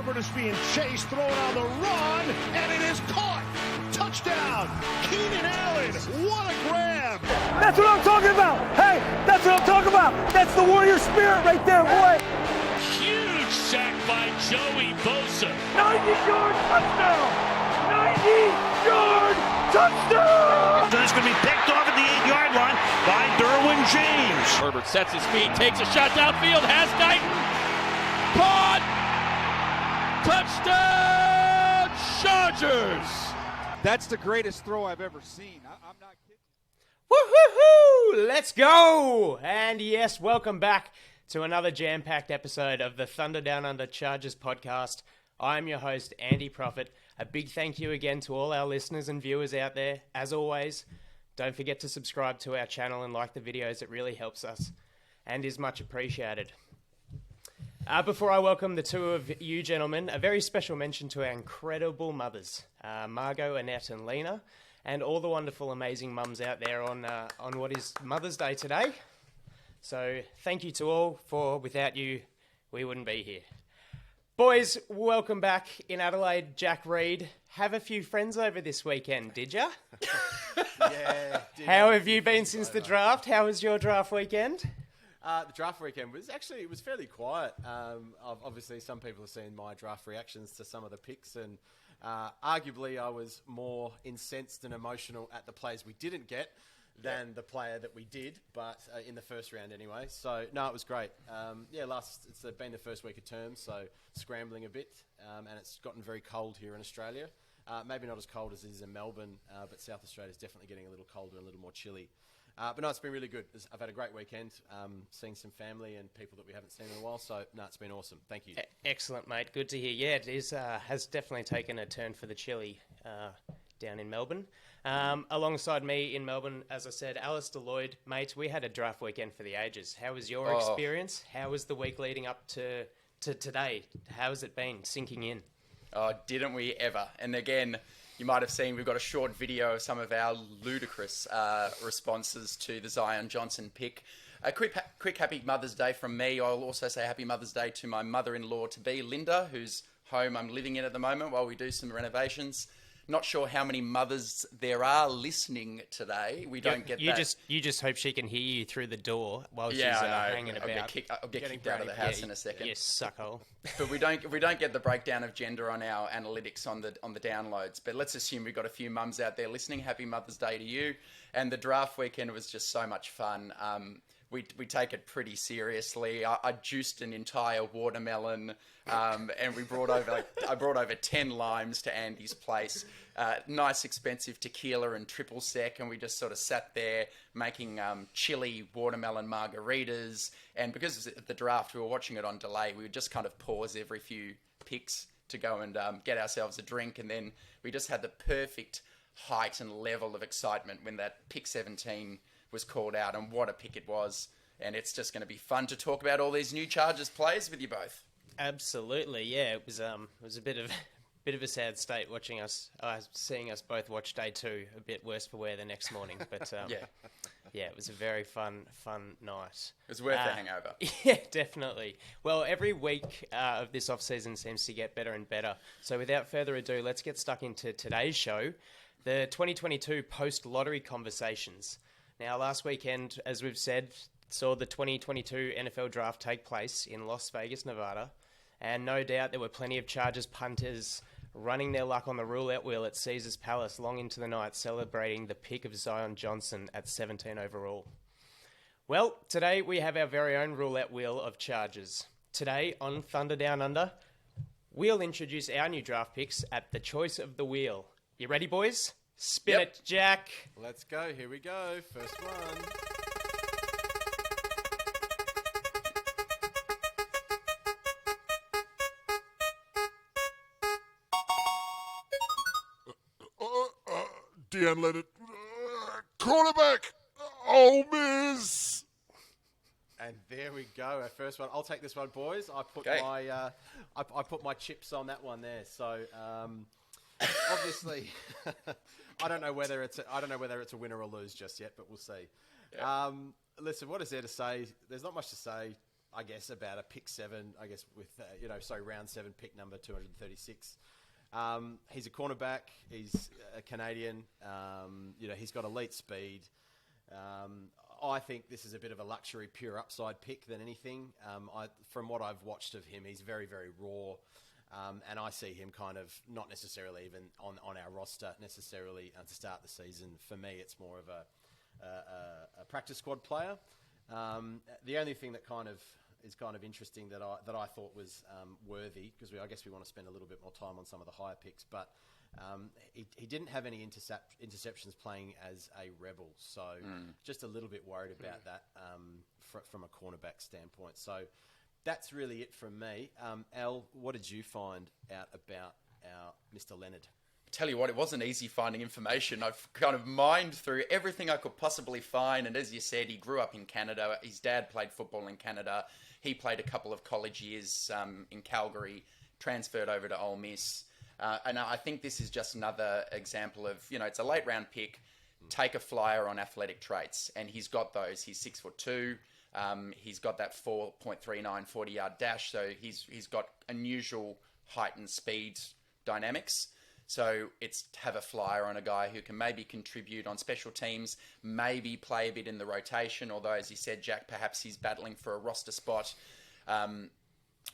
Horvath is being chased, thrown on the run, and it is caught. Touchdown, Keenan Allen. What a grab. That's what I'm talking about. Hey, that's what I'm talking about. That's the warrior spirit right there, boy. Huge sack by Joey Bosa. 90-yard touchdown. 90-yard touchdown. It's going to be picked off at the 8-yard line by Derwin James. Herbert sets his feet, takes a shot downfield, has Knighton. Caught! Touchdown, Chargers! That's the greatest throw I've ever seen. I'm not kidding. Woo-hoo-hoo! Let's go! And yes, welcome back to another jam-packed episode of the Thunder Down Under Chargers podcast. I'm your host, Andy Prophet. A big thank you again to all our listeners and viewers out there. As always, don't forget to subscribe to our channel and like the videos. It really helps us and is much appreciated. Before I welcome the two of you gentlemen, a very special mention to our incredible mothers, Margot, Annette and Lena, and all the wonderful, amazing mums out there on what is Mother's Day today. So thank you to all, for without you, we wouldn't be here. Boys, welcome back in Adelaide. Jack Reed, have a few friends over this weekend, did ya? Yeah. How have you been since the draft? How was your draft weekend? The draft weekend was fairly quiet. Obviously, some people have seen my draft reactions to some of the picks, and arguably I was more incensed and emotional at the players we didn't get than the player that we did, but in the first round anyway. So, no, it was great. It's been the first week of term, so scrambling a bit, and it's gotten very cold here in Australia. Maybe not as cold as it is in Melbourne, but South Australia is definitely getting a little colder, a little more chilly. But no, it's been really good. I've had a great weekend, seeing some family and people that we haven't seen in a while. So, no, it's been awesome. Thank you. Excellent, mate. Good to hear. Yeah, it is, has definitely taken a turn for the chilly down in Melbourne. Alongside me in Melbourne, as I said, Alistair Lloyd. Mate, we had a draft weekend for the ages. How was your experience? How was the week leading up to today? How has it been sinking in? Oh, didn't we ever? And again, you might have seen we've got a short video of some of our ludicrous responses to the Zion Johnson pick. A quick happy Mother's Day from me. I'll also say happy Mother's Day to my mother-in-law-to-be, Linda, whose home I'm living in at the moment while we do some renovations. Not sure how many mothers there are listening today. We don't get that. You just hope she can hear you through the door while she's I know. hanging about. I'll get kicked out of the house in a second. Yes, suckhole. But we don't get the breakdown of gender on our analytics on the downloads. But let's assume we've got a few mums out there listening. Happy Mother's Day to you. And the draft weekend was just so much fun. We take it pretty seriously. I juiced an entire watermelon, and I brought over 10 limes to Andy's place. Nice expensive tequila and triple sec, and we just sort of sat there making chili watermelon margaritas. And because of the draft, we were watching it on delay. We would just kind of pause every few picks to go and get ourselves a drink, and then we just had the perfect height and level of excitement when that pick 17 was called out, and what a pick it was. And it's just going to be fun to talk about all these new Chargers players with you both. Absolutely, yeah. It was a bit of a sad state watching us, seeing us both watch day two. A bit worse for wear the next morning, but yeah, it was a very fun night. It was worth the hangover. Yeah, definitely. Well, every week of this off season seems to get better and better. So without further ado, let's get stuck into today's show, the 2022 post-lottery conversations. Now, last weekend, as we've said, saw the 2022 NFL draft take place in Las Vegas, Nevada, and no doubt there were plenty of Chargers punters running their luck on the roulette wheel at Caesars Palace long into the night, celebrating the pick of Zion Johnson at 17 overall. Well, today we have our very own roulette wheel of Chargers. Today on Thunder Down Under, we'll introduce our new draft picks at the choice of the wheel. You ready, boys? Spin it, Jack. Let's go. Here we go. First one. Deane Leonard, quarterback, Ole Miss. And there we go. Our first one. I'll take this one, boys. I put I put my chips on that one there. So obviously, I don't know whether it's a win or a lose just yet, but we'll see. Yeah. Listen, what is there to say? There's not much to say. I guess, about a pick 7, I guess, with, round 7, pick number 236. He's a cornerback. He's a Canadian. He's got elite speed. I think this is a bit of a luxury, pure upside pick than anything. From what I've watched of him, he's very, very raw. And I see him kind of not necessarily even on our roster necessarily to start the season. For me, it's more of a practice squad player. The only thing that is kind of interesting that I thought was worthy, because I guess we want to spend a little bit more time on some of the higher picks, but he didn't have any interceptions playing as a Rebel, so just a little bit worried about that from a cornerback standpoint. So that's really it from me. Al, what did you find out about our Mr. Leonard? Tell you what, it wasn't easy finding information. I've kind of mined through everything I could possibly find. And as you said, he grew up in Canada. His dad played football in Canada. He played a couple of college years in Calgary, transferred over to Ole Miss. And I think this is just another example of, it's a late round pick. Take a flyer on athletic traits. And he's got those. He's 6'2". He's got that 4.39 40-yard dash. So he's got unusual height and speed dynamics. So it's to have a flyer on a guy who can maybe contribute on special teams, maybe play a bit in the rotation, although, as you said, Jack, perhaps he's battling for a roster spot.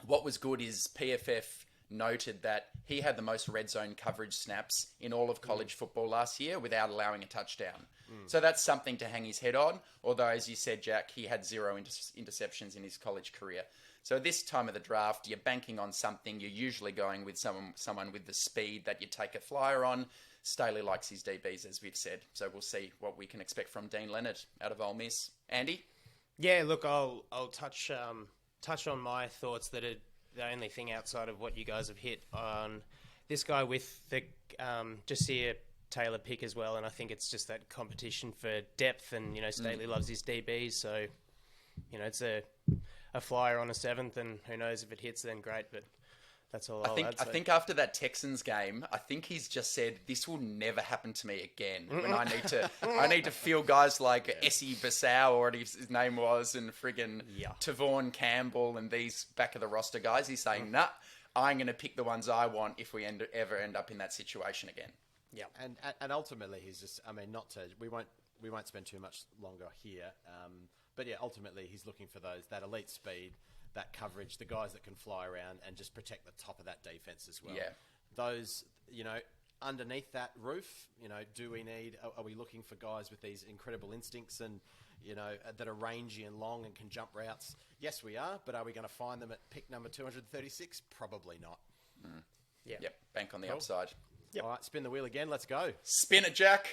What was good is PFF noted that he had the most red zone coverage snaps in all of college football last year without allowing a touchdown. So that's something to hang his head on, although, as you said, Jack, he had 0 interceptions in his college career. So this time of the draft, you're banking on something. You're usually going with someone with the speed that you take a flyer on. Staley likes his DBs, as we've said. So we'll see what we can expect from Deane Leonard out of Ole Miss. Andy? Yeah, look, I'll touch on my thoughts that are the only thing outside of what you guys have hit on this guy with the Jamaree Salyer pick as well. And I think it's just that competition for depth, and Staley loves his DBs, so it's a flyer on a 7th, and who knows if it hits, then great. But that's all I'll add. I think after that Texans game, I think he's just said, this will never happen to me again. When I need to feel guys like Essie Bissau, or what his name was, and friggin' Tavon Campbell and these back of the roster guys. He's saying, nah, I'm going to pick the ones I want if we ever end up in that situation again. Yeah, and ultimately he's just, we won't spend too much longer here. But yeah, ultimately he's looking for that elite speed, that coverage, the guys that can fly around and just protect the top of that defense as well. Yeah. Those, underneath that roof, are we looking for guys with these incredible instincts and, that are rangy and long and can jump routes? Yes, we are, but are we going to find them at pick number 236? Probably not. Yeah. Yep, bank on the upside. Yep. All right, spin the wheel again. Let's go. Spin it, Jack.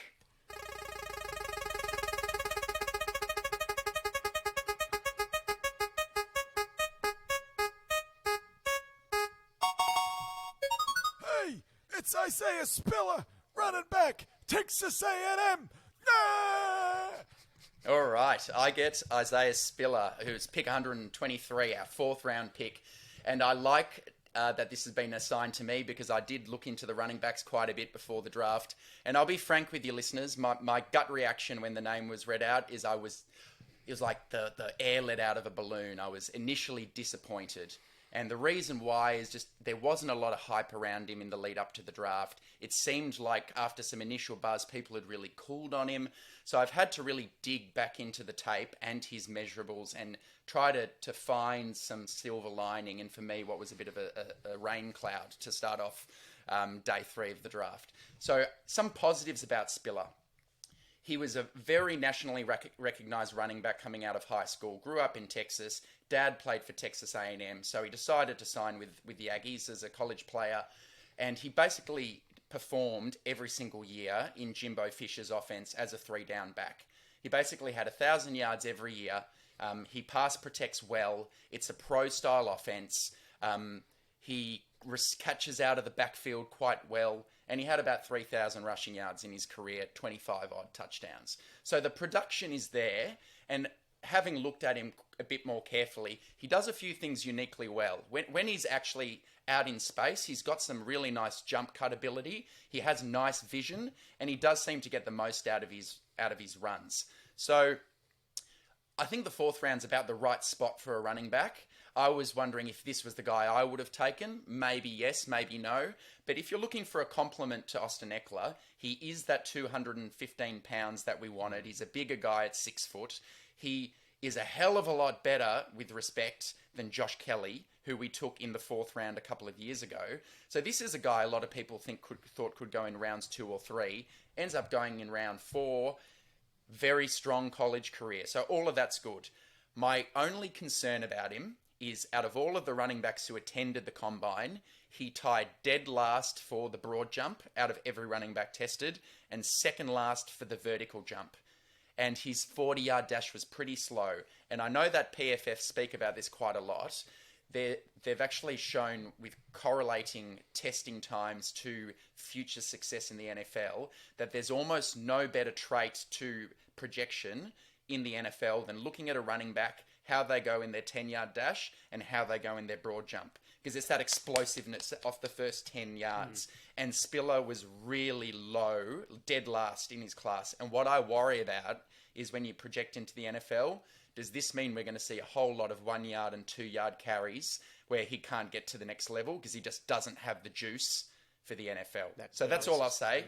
It's Isaiah Spiller, running back, Texas A&M. Ah! All right, I get Isaiah Spiller, who's pick 123, our 4th round pick. And I like that this has been assigned to me because I did look into the running backs quite a bit before the draft. And I'll be frank with you listeners, my gut reaction when the name was read out is it was like the air let out of a balloon. I was initially disappointed. And the reason why is just there wasn't a lot of hype around him in the lead up to the draft. It seemed like after some initial buzz, people had really cooled on him. So I've had to really dig back into the tape and his measurables and try to find some silver lining. And for me, what was a bit of a rain cloud to start off day 3 of the draft. So some positives about Spiller. He was a very nationally recognized running back coming out of high school, grew up in Texas. Dad played for Texas A&M, so he decided to sign with the Aggies as a college player. And he basically performed every single year in Jimbo Fisher's offense as a 3-down back. He basically had 1,000 yards every year. He pass protects well. It's a pro-style offense. He catches out of the backfield quite well. And he had about 3,000 rushing yards in his career, 25-odd touchdowns. So the production is there. And having looked at him a bit more carefully, he does a few things uniquely well. When he's actually out in space, he's got some really nice jump cut ability. He has nice vision, and he does seem to get the most out of his runs. So I think the 4th round's about the right spot for a running back. I was wondering if this was the guy I would have taken. Maybe yes, maybe no. But if you're looking for a complement to Austin Eckler, he is that 215 pounds that we wanted. He's a bigger guy at 6 foot. He is a hell of a lot better with respect than Josh Kelly, who we took in the 4th round a couple of years ago. So this is a guy a lot of people thought could go in rounds 2 or 3. Ends up going in round 4. Very strong college career. So all of that's good. My only concern about him is out of all of the running backs who attended the combine, he tied dead last for the broad jump out of every running back tested and second last for the vertical jump. And his 40-yard dash was pretty slow. And I know that PFF speak about this quite a lot. They've actually shown with correlating testing times to future success in the NFL that there's almost no better trait to projection in the NFL than looking at a running back, how they go in their 10-yard dash and how they go in their broad jump. Because it's that explosiveness off the first 10 yards. And Spiller was really low, dead last in his class. And what I worry about is when you project into the NFL, does this mean we're going to see a whole lot of 1 yard and 2 yard carries where he can't get to the next level because he just doesn't have the juice for the NFL? That's all I'll say.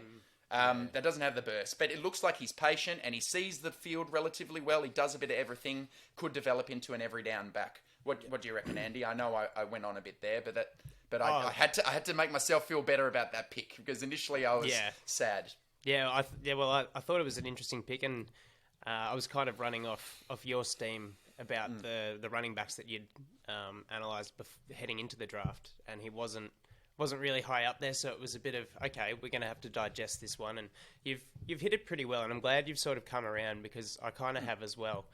That doesn't have the burst. But it looks like he's patient and he sees the field relatively well. He does a bit of everything, could develop into an every down back. What do you reckon, Andy? I know I went on a bit there, but I had to make myself feel better about that pick because initially I was sad. I thought it was an interesting pick, and I was kind of running off your steam about the running backs that you'd analysed heading into the draft, and he wasn't really high up there, so it was a bit of, okay, we're going to have to digest this one, and you've hit it pretty well, and I'm glad you've sort of come around because I kind of have as well.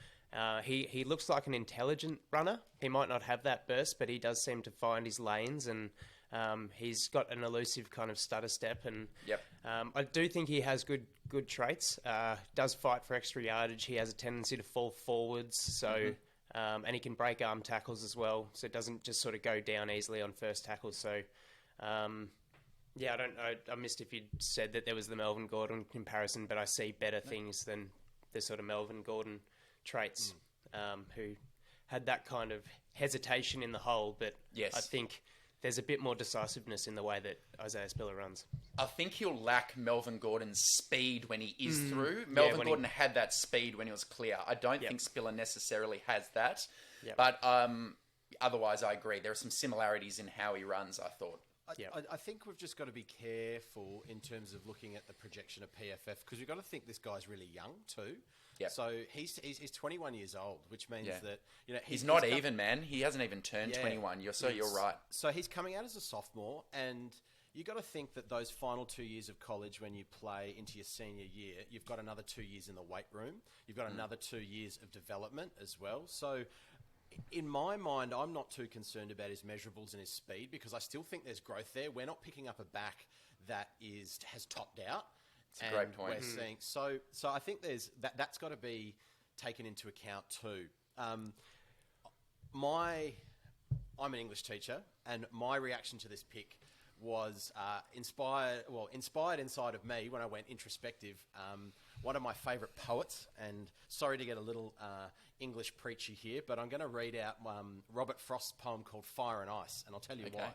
He looks like an intelligent runner. He might not have that burst, but he does seem to find his lanes, and he's got an elusive kind of stutter step, and I do think he has good traits. Does fight for extra yardage. He has a tendency to fall forwards, so and he can break arm tackles as well, so it doesn't just sort of go down easily on first tackle. So I don't know. I missed if you said that there was the Melvin Gordon comparison, but I see better things than the sort of Melvin Gordon traits, who had that kind of hesitation in the hole, but I think there's a bit more decisiveness in the way that Isaiah Spiller runs. I think he'll lack Melvin Gordon's speed when he is through. Melvin Gordon had that speed when he was clear. I don't think Spiller necessarily has that, but otherwise I agree. There are some similarities in how he runs, I thought. I think we've just got to be careful in terms of looking at the projection of PFF because we've got to think this guy's really young too. Yep. So he's 21 years old, which means that he's not even, man. He hasn't even turned 21. You're right. So he's coming out as a sophomore, and you got to think that those final 2 years of college, when you play into your senior year, you've got another 2 years in the weight room. You've got another 2 years of development as well. So in my mind, I'm not too concerned about his measurables and his speed because I still think there's growth there. We're not picking up a back that has topped out. That's a great point. We're seeing so I think there's that's got to be taken into account too. I'm an English teacher, and my reaction to this pick was inspired inside of me when I went introspective. One of my favourite poets, and sorry to get a little English preachy here, but I'm going to read out Robert Frost's poem called Fire and Ice, and I'll tell you why.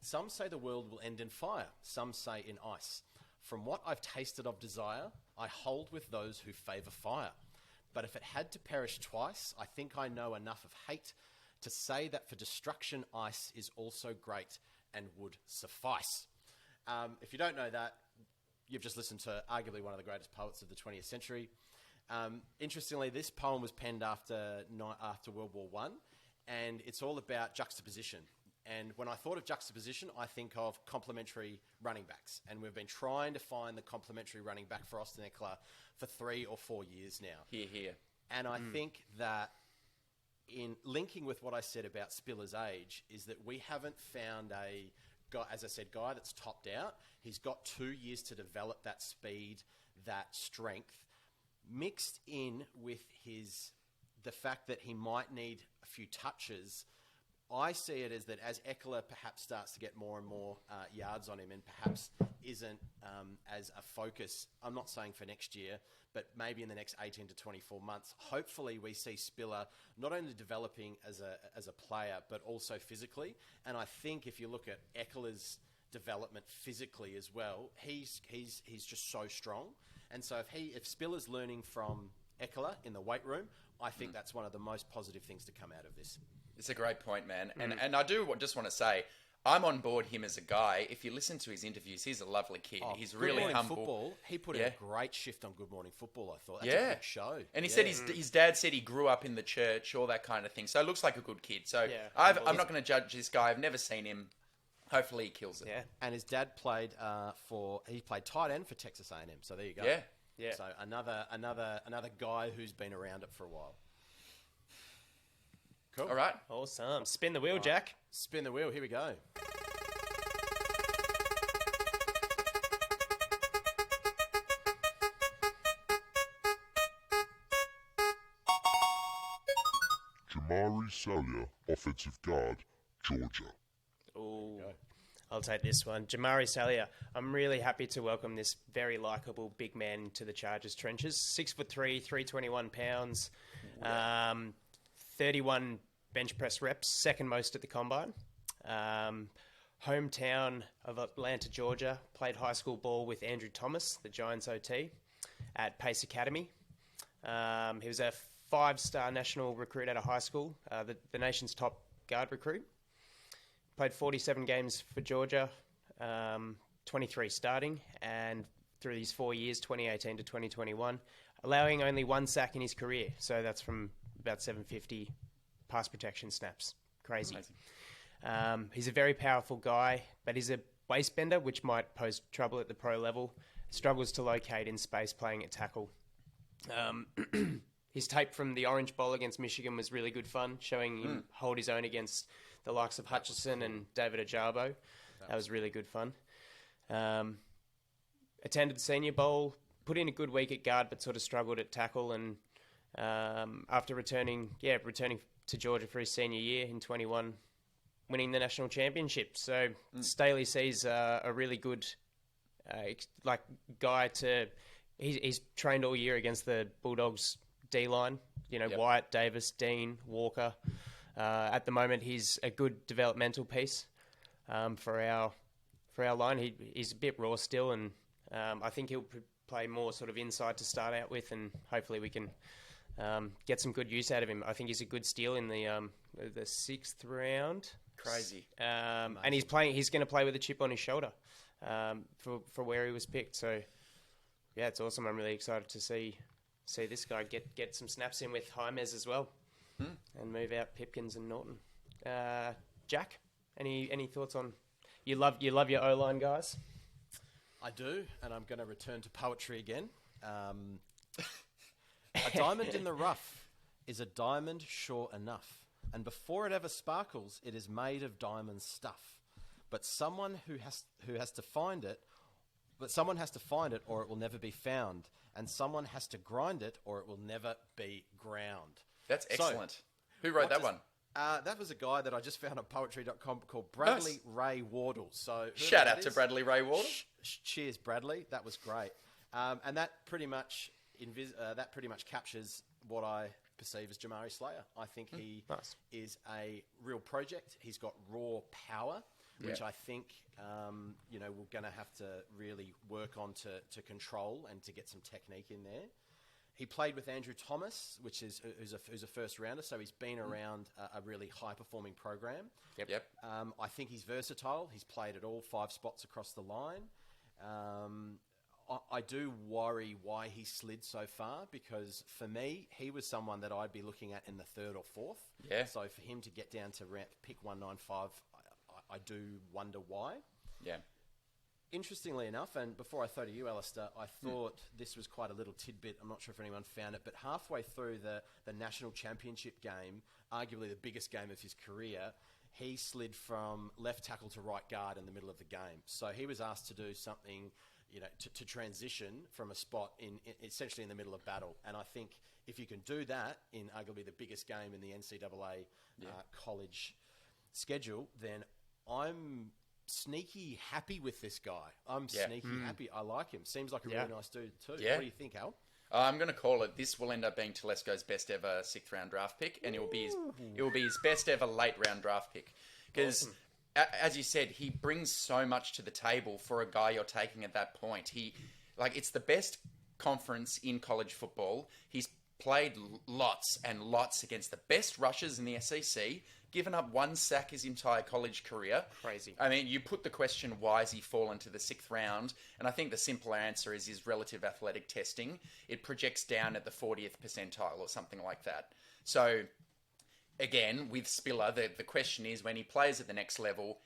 Some say the world will end in fire, some say in ice. From what I've tasted of desire, I hold with those who favour fire. But if it had to perish twice, I think I know enough of hate to say that for destruction ice is also great and would suffice. If you don't know that, you've just listened to arguably one of the greatest poets of the 20th century. Interestingly, this poem was penned after World War I, and it's all about juxtaposition. And when I thought of juxtaposition, I think of complementary running backs. And we've been trying to find the complementary running back for Austin Eckler for 3 or 4 years now. Here. And I think that in linking with what I said about Spiller's age is that we haven't found a guy, as I said, guy that's topped out. He's got 2 years to develop that speed, that strength, mixed in with the fact that he might need a few touches I see it as that as Eckler perhaps starts to get more and more yards on him and perhaps isn't as a focus, I'm not saying for next year, but maybe in the next 18 to 24 months, hopefully we see Spiller not only developing as a player, but also physically. And I think if you look at Eckler's development physically as well, he's just so strong. And so if Spiller's learning from Eckler in the weight room, I think that's one of the most positive things to come out of this. It's a great point, man. And I do just want to say, I'm on board him as a guy. If you listen to his interviews, he's a lovely kid. He's really humble. Football, he put in a great shift on Good Morning Football, I thought. That's a good show. And he said his dad said he grew up in the church, all that kind of thing. So it looks like a good kid. So I'm not going to judge this guy. I've never seen him. Hopefully he kills it. Yeah. And his dad played he played tight end for Texas A&M. So there you go. Yeah. Yeah. So another guy who's been around it for a while. Cool. All right. Awesome. Spin the wheel, Jack. Spin the wheel. Here we go. Jamaree Salyer, offensive guard, Georgia. Ooh. I'll take this one. Jamaree Salyer. I'm really happy to welcome this very likeable big man to the Chargers trenches. 6'3", 321 pounds, 31 bench press reps, second most at the combine. Hometown of Atlanta, Georgia. Played high school ball with Andrew Thomas, the Giants OT, at Pace Academy. He was a 5-star national recruit out of high school, the nation's top guard recruit. Played 47 games for Georgia, 23 starting, and through these 4 years, 2018 to 2021, allowing only 1 sack in his career. So that's from about 750 pass protection snaps. Crazy. He's a very powerful guy, but he's a waist bender, which might pose trouble at the pro level. Struggles to locate in space playing at tackle. His tape from the Orange Bowl against Michigan was really good fun, showing him hold his own against the likes of Hutchinson and David Ajabo. That was really good fun. Attended the Senior Bowl, put in a good week at guard, but sort of struggled at tackle. And after returning to Georgia for his senior year in 21, winning the national championship. So Staley sees a really good guy to. He's trained all year against the Bulldogs D-line. Wyatt, Davis, Deane, Walker. At the moment, he's a good developmental piece for our line. He's a bit raw still, and I think he'll play more sort of inside to start out with, and hopefully we can get some good use out of him. I think he's a good steal in the 6th round. Crazy. And he's going to play with a chip on his shoulder for where he was picked. So yeah, it's awesome. I'm really excited to see this guy get some snaps in with Jaimez as well. And move out Pipkins and Norton. Jack, any thoughts on? You love your O-line guys. I do, and I'm going to return to poetry again. A diamond in the rough is a diamond sure enough, and before it ever sparkles, it is made of diamond stuff. But someone has to find it, or it will never be found, and someone has to grind it, or it will never be ground. That's excellent. Who wrote that one? That was a guy that I just found on poetry.com called Bradley Ray Wardle. So shout out to Bradley Ray Wardle. Cheers, Bradley. That was great. And that pretty much captures what I perceive as Jamaree Salyer. I think he is a real project. He's got raw power, which I think we're going to have to really work on to control and to get some technique in there. He played with Andrew Thomas, who's a first rounder, so he's been around a really high-performing program. Yep. I think he's versatile. He's played at all 5 spots across the line. I do worry why he slid so far, because for me, he was someone that I'd be looking at in the 3rd or 4th. Yeah. So for him to get down to pick 195, I do wonder why. Yeah. Interestingly enough, and before I throw to you, Alistair, I thought this was quite a little tidbit. I'm not sure if anyone found it, but halfway through the national championship game, arguably the biggest game of his career, he slid from left tackle to right guard in the middle of the game. So he was asked to do something, to transition from a spot essentially in the middle of battle. And I think if you can do that in arguably the biggest game in the NCAA college schedule, then I'm sneaky happy with this guy. I'm sneaky happy. I like him. Seems like a really nice dude too. Yeah. What do you think, Al? I'm going to call it. This will end up being Telesco's best ever 6th round draft pick, and it will be his best ever late round draft pick. Because, as you said, he brings so much to the table for a guy you're taking at that point. It's the best conference in college football. He's played lots and lots against the best rushers in the SEC, given up 1 sack his entire college career. Crazy. I mean, you put the question, why has he fallen to the 6th round? And I think the simple answer is his relative athletic testing. It projects down at the 40th percentile or something like that. So, again, with Spiller, the question is, when he plays at the next level,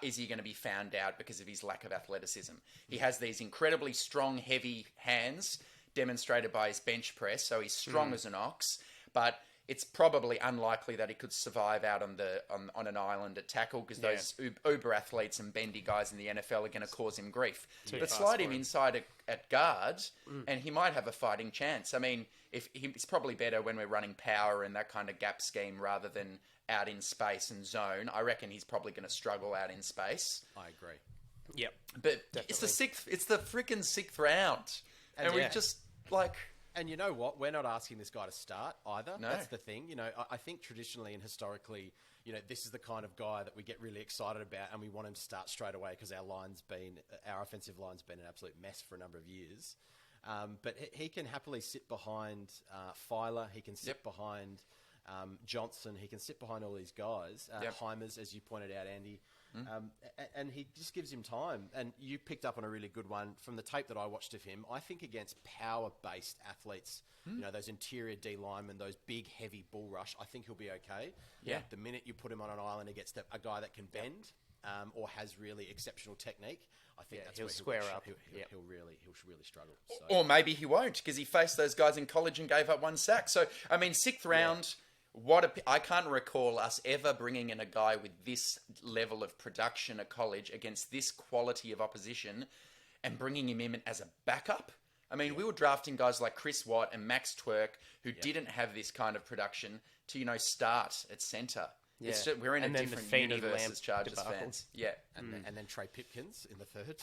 is he going to be found out because of his lack of athleticism? He has these incredibly strong, heavy hands, demonstrated by his bench press, so he's strong as an ox, but it's probably unlikely that he could survive out on an island at tackle, because those uber athletes and bendy guys in the NFL are going to cause him grief. But slide him inside at guard, and he might have a fighting chance. I mean, it's probably better when we're running power and that kind of gap scheme rather than out in space and zone. I reckon he's probably going to struggle out in space. I agree. Yep. But Definitely. it's the freaking 6th round. And we just, like... And you know what? We're not asking this guy to start either. No. That's the thing. You know, I think traditionally and historically, you know, this is the kind of guy that we get really excited about, and we want him to start straight away because our offensive line's been an absolute mess for a number of years. But he can happily sit behind Filer. He can sit behind Johnson. He can sit behind all these guys. Heimers, as you pointed out, Andy. And he just gives him time. And you picked up on a really good one from the tape that I watched of him. I think against power-based athletes, you know, those interior D linemen, those big, heavy bull rush, I think he'll be okay. Yeah. The minute you put him on an island against a guy that can bend or has really exceptional technique, I think that's he'll where square up. He'll really struggle. So. Or maybe he won't, because he faced those guys in college and gave up 1 sack. So, I mean, 6th round... I can't recall us ever bringing in a guy with this level of production at college against this quality of opposition and bringing him in as a backup. I mean, we were drafting guys like Chris Watt and Max Twerk who didn't have this kind of production to, you know, start at centre. Yeah. It's just, we're in And a then different the Feeney universe Lamp as Chargers debacle. fans. Yeah. And then Trey Pipkins in the third.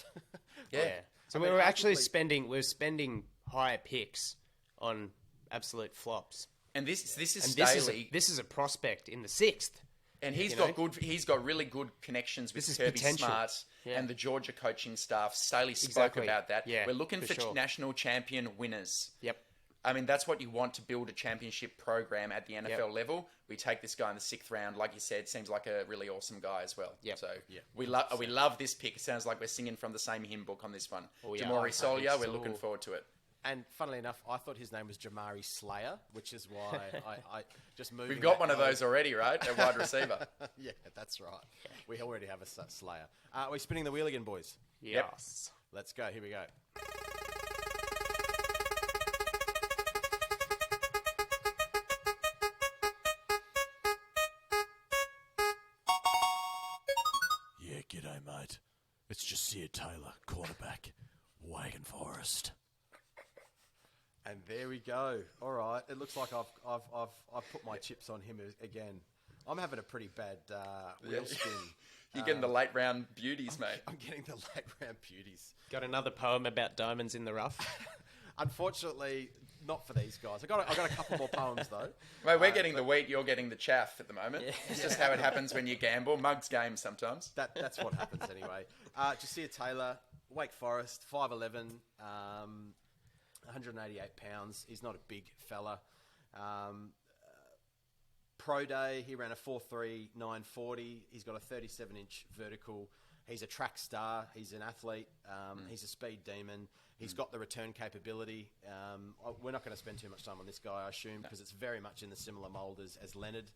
Yeah. So we were actually spending higher picks on absolute flops. And this is And Staley. this is a prospect in the 6th. And he's got really good connections with This is Kirby potential. Smart Yeah. and the Georgia coaching staff. Staley spoke Exactly. about that. Yeah, We're looking for for sure. national champion winners. Yep. I mean, that's what you want to build a championship program at the NFL level. We take this guy in the 6th round. Like you said, seems like a really awesome guy as well. Yep. So we love this pick. It sounds like we're singing from the same hymn book on this one. yeah. Jamaree Salyer, we're So- looking forward to it. And funnily enough, I thought his name was Jamaree Salyer, which is why I just moved. We've got one of those already, right? A wide receiver. Yeah, that's right. We already have a Slayer. We're spinning the wheel again, boys. Yes. Let's go. Here we go. Yeah, g'day, mate. It's Jamaree Taylor, quarterback, Wagon Forest. And there we go. All right. It looks like I've put my chips on him again. I'm having a pretty bad wheel spin. You're getting the late round beauties, mate. I'm getting the late round beauties. Got another poem about diamonds in the rough. Unfortunately, not for these guys. I got a couple more poems though. Mate, we're getting the wheat, you're getting the chaff at the moment. It's just how it happens when you gamble. Mugs game sometimes. That's what happens anyway. Jamaree Taylor, Wake Forest, 5'11", 188 pounds. He's not a big fella. Pro day, he ran a 4.3 940. He's got a 37-inch vertical. He's a track star. He's an athlete. He's a speed demon. He's got the return capability. We're not going to spend too much time on this guy, I assume, because it's very much in the similar mould as Leonard.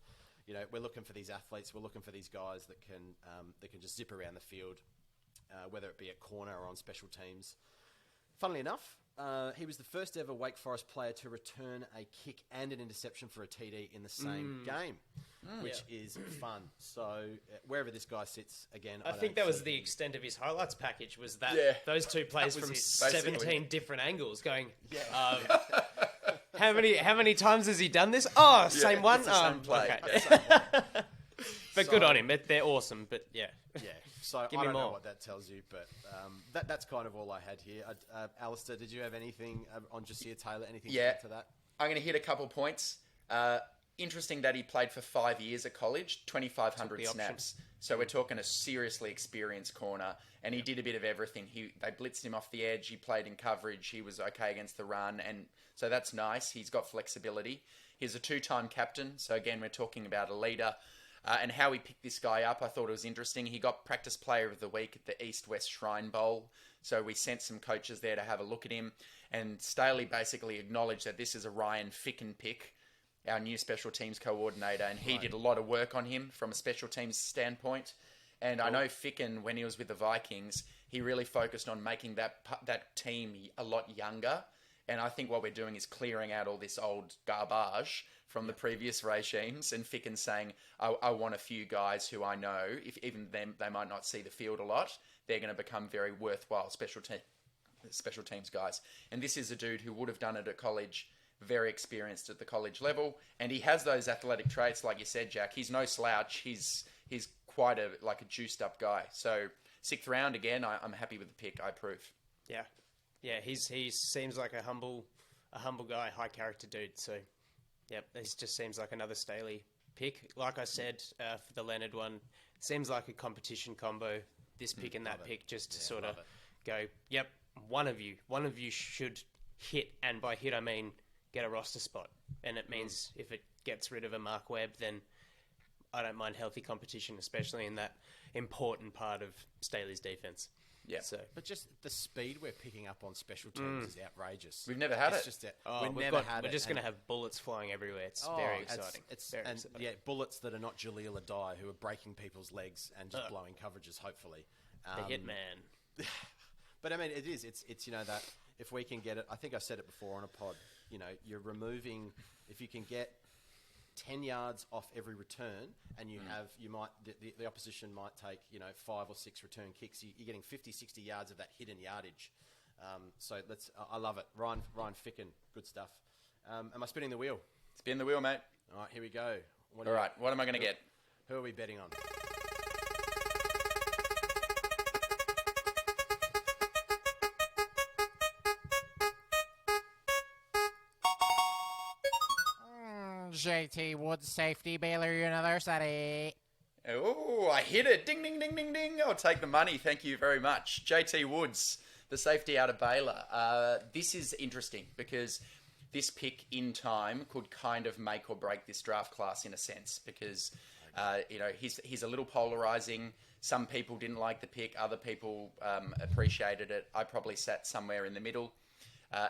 You know, we're looking for these athletes. We're looking for these guys that can just zip around the field, whether it be at corner or on special teams. Funnily enough, he was the first ever Wake Forest player to return a kick and an interception for a TD in the same game, which is fun. So wherever this guy sits, again, I think that was the extent of his highlights package, was that those two plays was from it, basically. 17 different angles going, how many times has he done this? Oh, same one? it's the same play. Okay. But But good on him. They're awesome. But yeah. Yeah. So Give I me don't know more. what that tells you, but that's kind of all I had here. Alistair, did you have anything on Jamaree Salyer? Anything to add to that? I'm going to hit a couple points. Interesting that he played for 5 years at college, 2,500 snaps. So we're talking a seriously experienced corner, and he did a bit of everything. They blitzed him off the edge. He played in coverage. He was okay against the run, and so that's nice. He's got flexibility. He's a 2-time captain. So again, we're talking about a leader. And how we picked this guy up, I thought it was interesting. He got Practice Player of the Week at the East-West Shrine Bowl. So we sent some coaches there to have a look at him. And Staley basically acknowledged that this is a Ryan Ficken pick, our new special teams coordinator. And he did a lot of work on him from a special teams standpoint. And I know Ficken, when he was with the Vikings, he really focused on making that team a lot younger. And I think what we're doing is clearing out all this old garbage from the previous regimes, and Ficken saying, I want a few guys who I know, if even them, they might not see the field a lot, they're going to become very worthwhile special teams guys. And this is a dude who would have done it at college, very experienced at the college level, and he has those athletic traits, like you said, Jack. He's no slouch. He's quite a juiced up guy. So 6th round again, I'm happy with the pick. I approve. Yeah. Yeah, he seems like a humble guy, high character dude. So, yep, this just seems like another Staley pick. Like I said for the Leonard one, seems like a competition combo. This pick and that pick, just to sort of go, yep, one of you should hit, and by hit I mean get a roster spot. And it means if it gets rid of a Mark Webb, then I don't mind healthy competition, especially in that important part of Staley's defense. Yeah. So, but just the speed we're picking up on special teams is outrageous. We've never had it. We're just going to have bullets flying everywhere. It's very exciting. It's very exciting. Yeah, bullets that are not Jaleel Adai, who are breaking people's legs and just blowing coverages, hopefully. The hitman. But I mean, it is. It's that if we can get it, I think I said it before on a pod, you're removing, if you can get 10 yards off every return, and the opposition might take 5 or 6 return kicks. You're getting 50, 60 yards of that hidden yardage. So I love it. Ryan Ficken, good stuff. Am I spinning the wheel? Spin the wheel, mate. All right, here we go. What am I going to get? Who are we betting on? JT Woods, safety, Baylor University. Oh, I hit it. Ding, ding, ding, ding, ding. I'll take the money. Thank you very much. JT Woods, the safety out of Baylor. This is interesting because this pick in time could kind of make or break this draft class in a sense because, he's a little polarizing. Some people didn't like the pick. Other people appreciated it. I probably sat somewhere in the middle.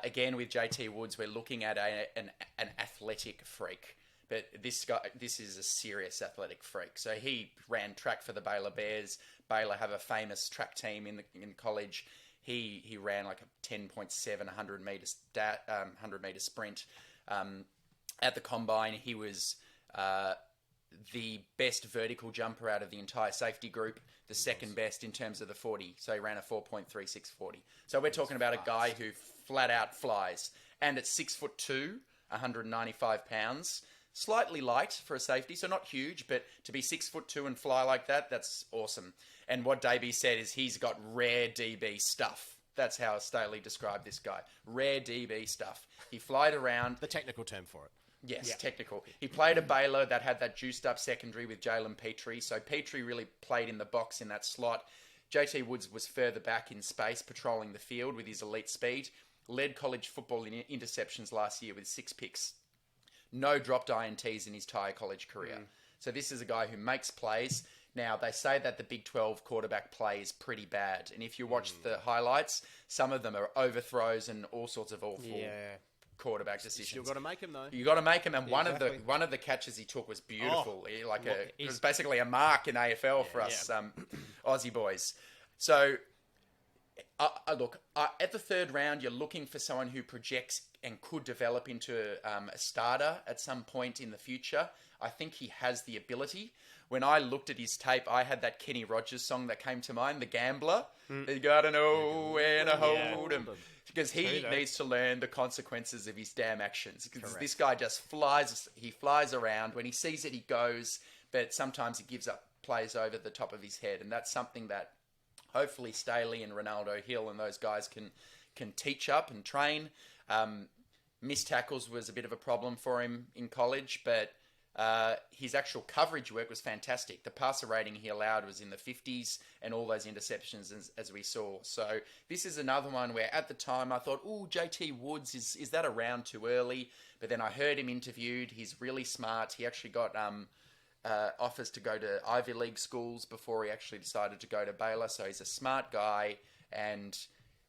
Again, with JT Woods, we're looking at an athletic freak. But this is a serious athletic freak. So he ran track for the Baylor Bears. Baylor have a famous track team in college. He ran like a 10.7 100 meter sprint. At the combine, he was the best vertical jumper out of the entire safety group, the second best in terms of the 40. So he ran a 4.36 40. So we're talking about a guy who flat out flies. And at 6'2", 195 pounds, slightly light for a safety, so not huge, but to be 6'2" and fly like that, that's awesome. And what Davey said is he's got rare DB stuff. That's how Staley described this guy. Rare DB stuff. He flied around. The technical term for it. Yes, technical. He played a Baylor that had that juiced up secondary with Jalen Petrie. So Petrie really played in the box in that slot. JT Woods was further back in space, patrolling the field with his elite speed. Led college football in interceptions last year with 6 picks. No dropped INTs in his entire college career. So this is a guy who makes plays. Now, they say that the Big 12 quarterback play is pretty bad. And if you watch the highlights, some of them are overthrows and all sorts of awful quarterback decisions. You've got to make him, though. You got to make him. And one of the catches he took was beautiful. It was basically a mark in AFL for us Aussie boys. So, look, at the 3rd round, you're looking for someone who projects and could develop into a starter at some point in the future. I think he has the ability. When I looked at his tape, I had that Kenny Rogers song that came to mind, The Gambler. You gotta know when to hold him. Because he needs to learn the consequences of his damn actions. Because this guy just flies around. When he sees it, he goes. but sometimes he gives up plays over the top of his head, and that's something that hopefully Staley and Ronaldo Hill and those guys can teach up and train. Missed tackles was a bit of a problem for him in college, but his actual coverage work was fantastic. The passer rating he allowed was in the 50s, and all those interceptions as we saw. So this is another one where at the time I thought, oh, JT Woods, is that around too early? But then I heard him interviewed. He's really smart. He actually got offers to go to Ivy League schools before he actually decided to go to Baylor. So he's a smart guy, and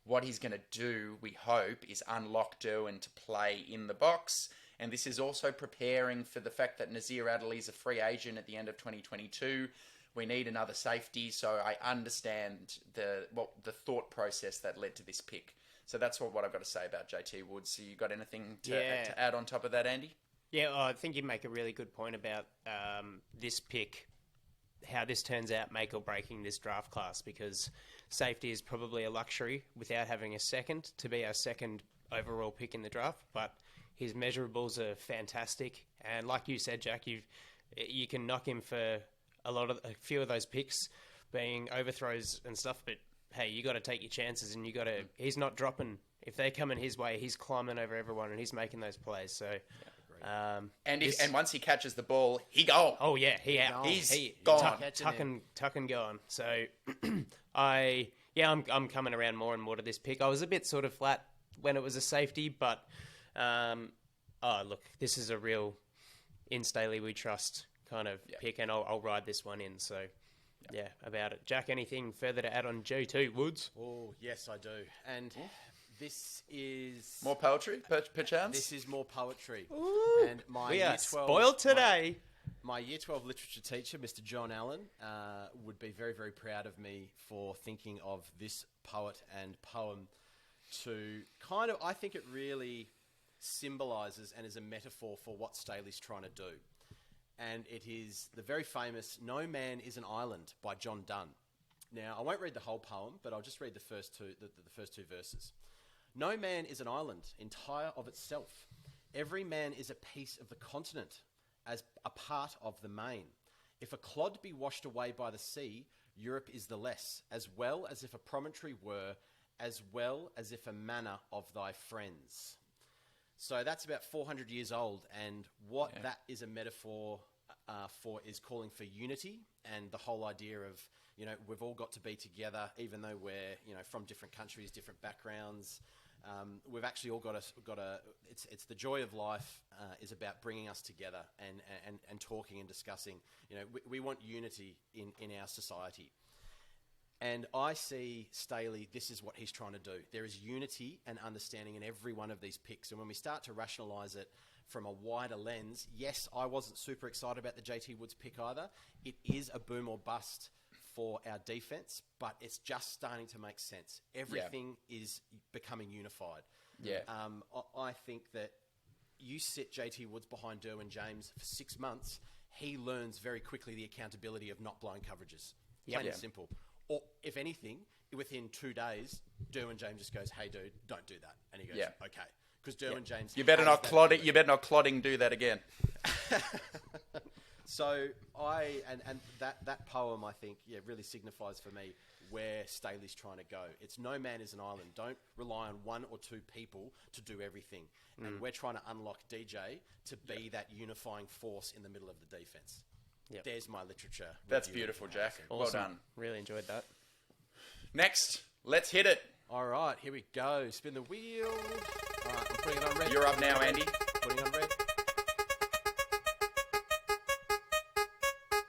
what he's going to do, we hope, is unlock Derwin to play in the box. And this is also preparing for the fact that Nazir Adderley's a free agent at the end of 2022. We need another safety, so I understand the thought process that led to this pick. So that's what I've got to say about JT Woods. So you got anything to add on top of that, Andy? Yeah, I think you make a really good point about this pick, how this turns out make or breaking this draft class, because safety is probably a luxury without having a second to be our second overall pick in the draft, but his measurables are fantastic, and like you said, Jack, you can knock him for a few of those picks being overthrows and stuff. But hey, you got to take your chances, and he's not dropping. If they're coming his way, he's climbing over everyone, and he's making those plays. So, and once he catches the ball, he gone. Oh yeah, he's gone. Tuck and gone. So, I'm coming around more and more to this pick. I was a bit sort of flat when it was a safety, but. Look, this is a real in Staley we trust kind of pick, and I'll ride this one in. So, about it. Jack, anything further to add on JT Woods? Oh, yes, I do. And this is... More poetry, perchance? This is more poetry. Ooh, and my we year are 12, spoiled today. My Year 12 literature teacher, Mr. John Allen, would be very, very proud of me for thinking of this poet and poem to kind of... I think it really symbolises and is a metaphor for what Staley's trying to do. And it is the very famous No Man is an Island by John Donne. Now, I won't read the whole poem, but I'll just read the first two verses. No man is an island, entire of itself. Every man is a piece of the continent, as a part of the main. If a clod be washed away by the sea, Europe is the less, as well as if a promontory were, as well as if a manor of thy friends. So that's about 400 years old, and what that is a metaphor for is calling for unity, and the whole idea of, we've all got to be together, even though we're, from different countries, different backgrounds. We've actually all got to. It's the joy of life is about bringing us together and talking and discussing. We want unity in our society. And I see Staley, this is what he's trying to do. There is unity and understanding in every one of these picks. And when we start to rationalise it from a wider lens, yes, I wasn't super excited about the JT Woods pick either. It is a boom or bust for our defence, but it's just starting to make sense. Everything is becoming unified. Yeah. I think that you sit JT Woods behind Derwin James for 6 months, he learns very quickly the accountability of not blowing coverages. Plain and simple. Or, if anything, within 2 days, Derwin James just goes, "Hey, dude, don't do that," and he goes, "Okay," because Derwin James. You better not clod it. You better not clodding do that again. So that poem, I think, really signifies for me where Staley's trying to go. It's no man is an island. Don't rely on one or two people to do everything. And we're trying to unlock DJ to be that unifying force in the middle of the defence. Yep. There's my literature. That's beautiful, Jack. Awesome. Well done. Really enjoyed that. Next, let's hit it. All right, here we go. Spin the wheel. All right, I'm putting it on red. You're up now, Andy. Putting it on red.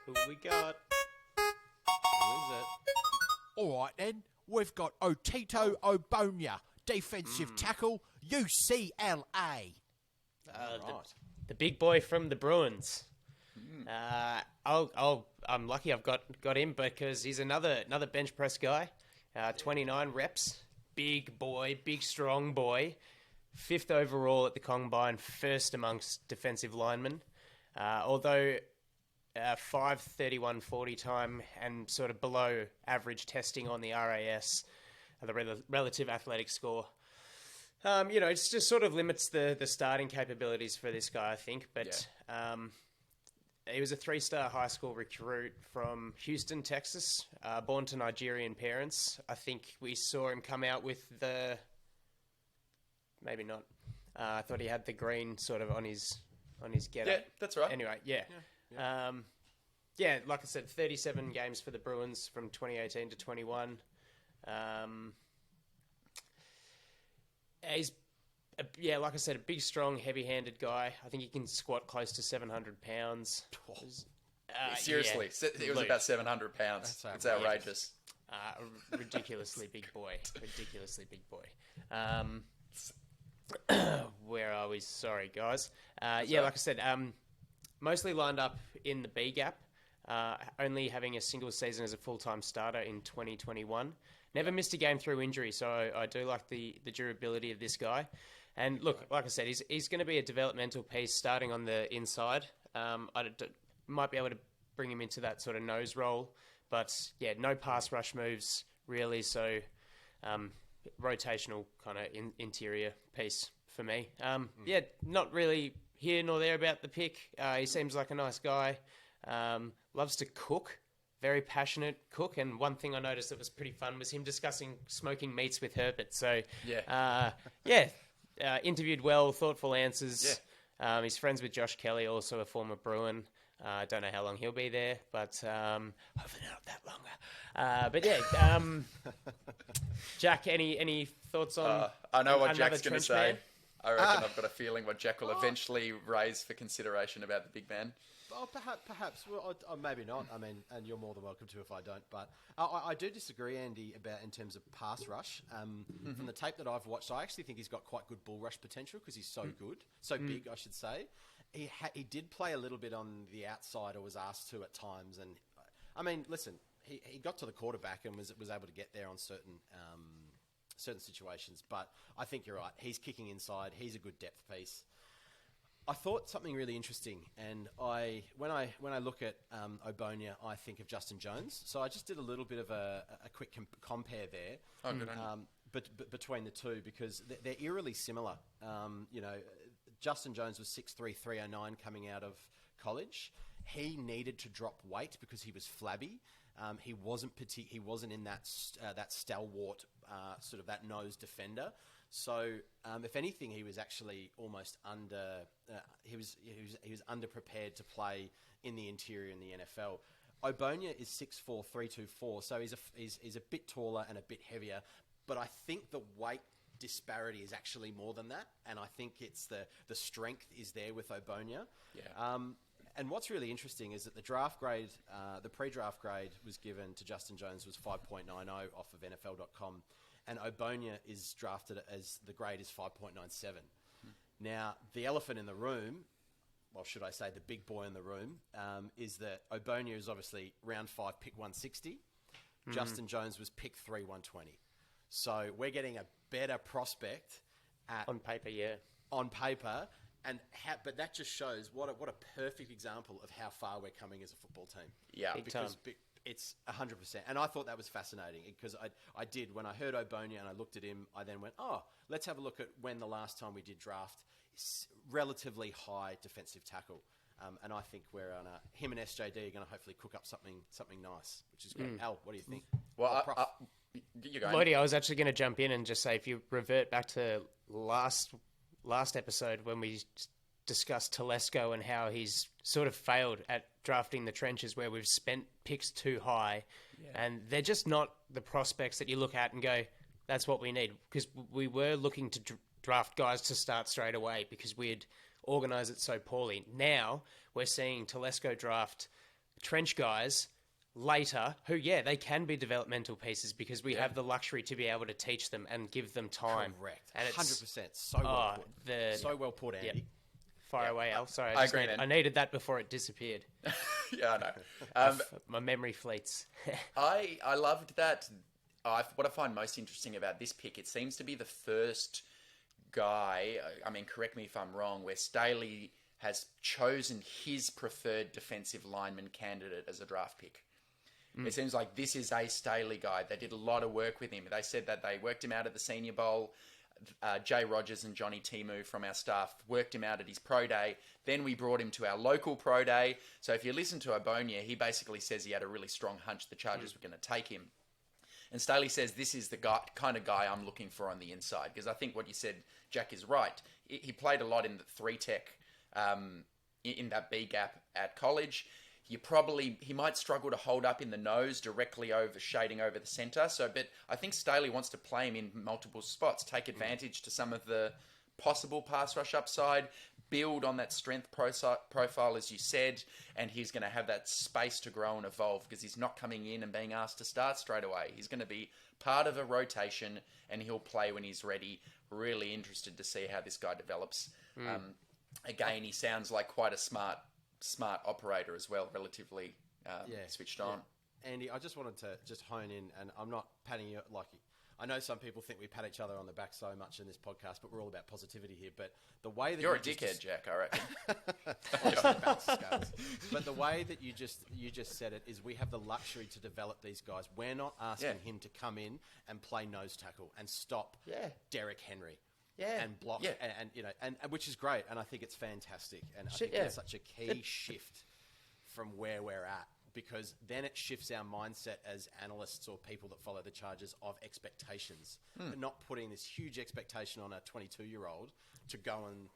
Who we got? Who is it? All right, then. We've got Otito Ogbonnia, defensive tackle, UCLA. The big boy from the Bruins. I'm lucky I've got him because he's another bench press guy. 29 reps, big boy, big strong boy. 5th overall at the Combine, first amongst defensive linemen. Although 5:31:40 time and sort of below average testing on the RAS, the relative athletic score. It just sort of limits the starting capabilities for this guy, I think. But He was a 3-star high school recruit from Houston, Texas, born to Nigerian parents. I think we saw him come out with the... Maybe not. I thought he had the green sort of on his getup. Yeah, that's right. Anyway, yeah. Like I said, 37 games for the Bruins from 2018 to 21. He's, like I said, a big, strong, heavy-handed guy. I think he can squat close to 700 pounds. Seriously, it was about 700 pounds. It's outrageous. Ridiculously big boy. Where are we? Sorry, guys. Like I said, mostly lined up in the B gap, only having a single season as a full-time starter in 2021. Never missed a game through injury, so I do like the durability of this guy. And look, like I said, he's going to be a developmental piece starting on the inside. Might be able to bring him into that sort of nose roll, but yeah, no pass rush moves really, so rotational kind of interior piece for me. Not really here nor there about the pick. He seems like a nice guy. Loves to cook. Very passionate cook, and one thing I noticed that was pretty fun was him discussing smoking meats with Herbert. So, interviewed well, thoughtful answers. Yeah. He's friends with Josh Kelly, also a former Bruin. I don't know how long he'll be there, but hopefully not that longer. Jack, any thoughts on? I know what Jack's going to say. Man? I reckon I've got a feeling what Jack will eventually raise for consideration about the big man. Oh, perhaps. Well, maybe not. I mean, and you're more than welcome to if I don't. But I do disagree, Andy, about in terms of pass rush. From the tape that I've watched, I actually think he's got quite good bull rush potential because he's so good, so big, I should say. He did play a little bit on the outside, or was asked to at times. And I mean, listen, he got to the quarterback and was able to get there on certain situations. But I think you're right. He's kicking inside. He's a good depth piece. I thought something really interesting, and when I look at Ogbonnia, I think of Justin Jones. So I just did a little bit of a quick compare there, but between the two, because they're eerily similar. Justin Jones was 6'3", 309 coming out of college. He needed to drop weight because he was flabby. He wasn't in that stalwart sort of that nose defender. So, if anything, he was actually almost he was underprepared to play in the interior in the NFL. Ogbonnia is 6'4", 324, so he's a bit taller and a bit heavier. But I think the weight disparity is actually more than that, and I think it's the strength is there with Ogbonnia. Yeah. And what's really interesting is that the draft grade, the pre-draft grade was given to Justin Jones was 5.90 off of NFL.com. And Ogbonnia is drafted as the grade is 5.97. Now, the elephant in the room, well, should I say the big boy in the room, is that Ogbonnia is obviously round 5, pick 160. Justin Jones was pick 3, 120. So we're getting a better prospect on paper, yeah. On paper, but that just shows what a perfect example of how far we're coming as a football team. Yeah, because it's 100%. And I thought that was fascinating because I did, when I heard Ogbonnia and I looked at him, I then went, let's have a look at when the last time we did draft relatively high defensive tackle. And I think him and SJD are going to hopefully cook up something nice, which is great. Al, what do you think? Well, you go. Lloydie, I was actually going to jump in and just say, if you revert back to last episode when we discussed Telesco and how he's sort of failed at drafting the trenches where we've spent picks too high, and they're just not the prospects that you look at and go, that's what we need. Because we were looking to draft guys to start straight away because we had organised it so poorly. Now we're seeing Telesco draft trench guys later who, they can be developmental pieces because we have the luxury to be able to teach them and give them time. Correct. And 100%. So well put. So well put, Andy. Yep. Fire away, Al. Sorry, I agree, I needed that before it disappeared. Yeah, I know. My memory fleets. I loved that. What I find most interesting about this pick, it seems to be the first guy, I mean, correct me if I'm wrong, where Staley has chosen his preferred defensive lineman candidate as a draft pick. It seems like this is a Staley guy. They did a lot of work with him. They said that they worked him out at the Senior Bowl. Jay Rogers and Johnny Timu from our staff worked him out at his pro day. Then we brought him to our local pro day. So if you listen to Ogbonnia, he basically says he had a really strong hunch the Chargers were going to take him. And Staley says this is the kind of guy I'm looking for on the inside. Because I think what you said, Jack, is right. He played a lot in the 3-tech, in that B gap at college. He might struggle to hold up in the nose directly shading over the centre. But I think Staley wants to play him in multiple spots, take advantage to some of the possible pass rush upside, build on that strength profile, as you said, and he's going to have that space to grow and evolve because he's not coming in and being asked to start straight away. He's going to be part of a rotation and he'll play when he's ready. Really interested to see how this guy develops. Again, he sounds like quite a smart operator as well, relatively switched on. Yeah. Andy, I just wanted to hone in, and I'm not patting you like... I know some people think we pat each other on the back so much in this podcast, but we're all about positivity here. But the way that you're a dickhead, Jack, I reckon. But the way that you just said it is we have the luxury to develop these guys. We're not asking him to come in and play nose tackle and stop Derek Henry. And block, and which is great, and I think it's fantastic, and I think it's such a key shift from where we're at, because then it shifts our mindset as analysts or people that follow the Chargers of expectations, but not putting this huge expectation on a 22-year-old to go and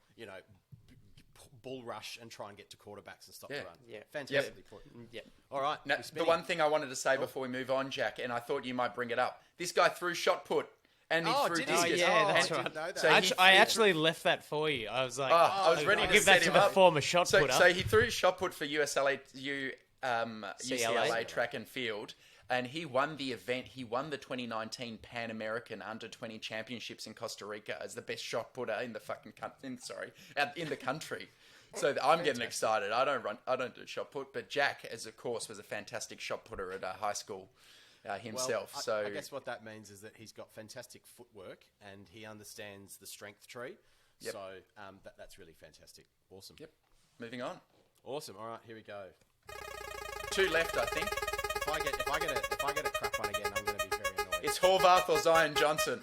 bull rush and try and get to quarterbacks and stop the run. Fantastically put. All right. Now, the one thing I wanted to say before we move on, Jack, and I thought you might bring it up, this guy threw shot put. And he threw discus. That's right. So I actually left that for you. I was like, I was ready to give that to the former shot putter. So he threw shot put for UCLA track and field, and he won the event. He won the 2019 Pan American Under-20 Championships in Costa Rica as the best shot putter in the in the country. So I'm getting excited. I don't do shot put, but Jack, was a fantastic shot putter at high school. Himself. Well, I guess what that means is that he's got fantastic footwork and he understands the strength tree. Yep. So that's really fantastic. Awesome. Yep. Moving on. Awesome. All right, here we go. 2 left, I think. If I get a crap one again, I'm going to be very annoyed. It's Horvath or Zion Johnson.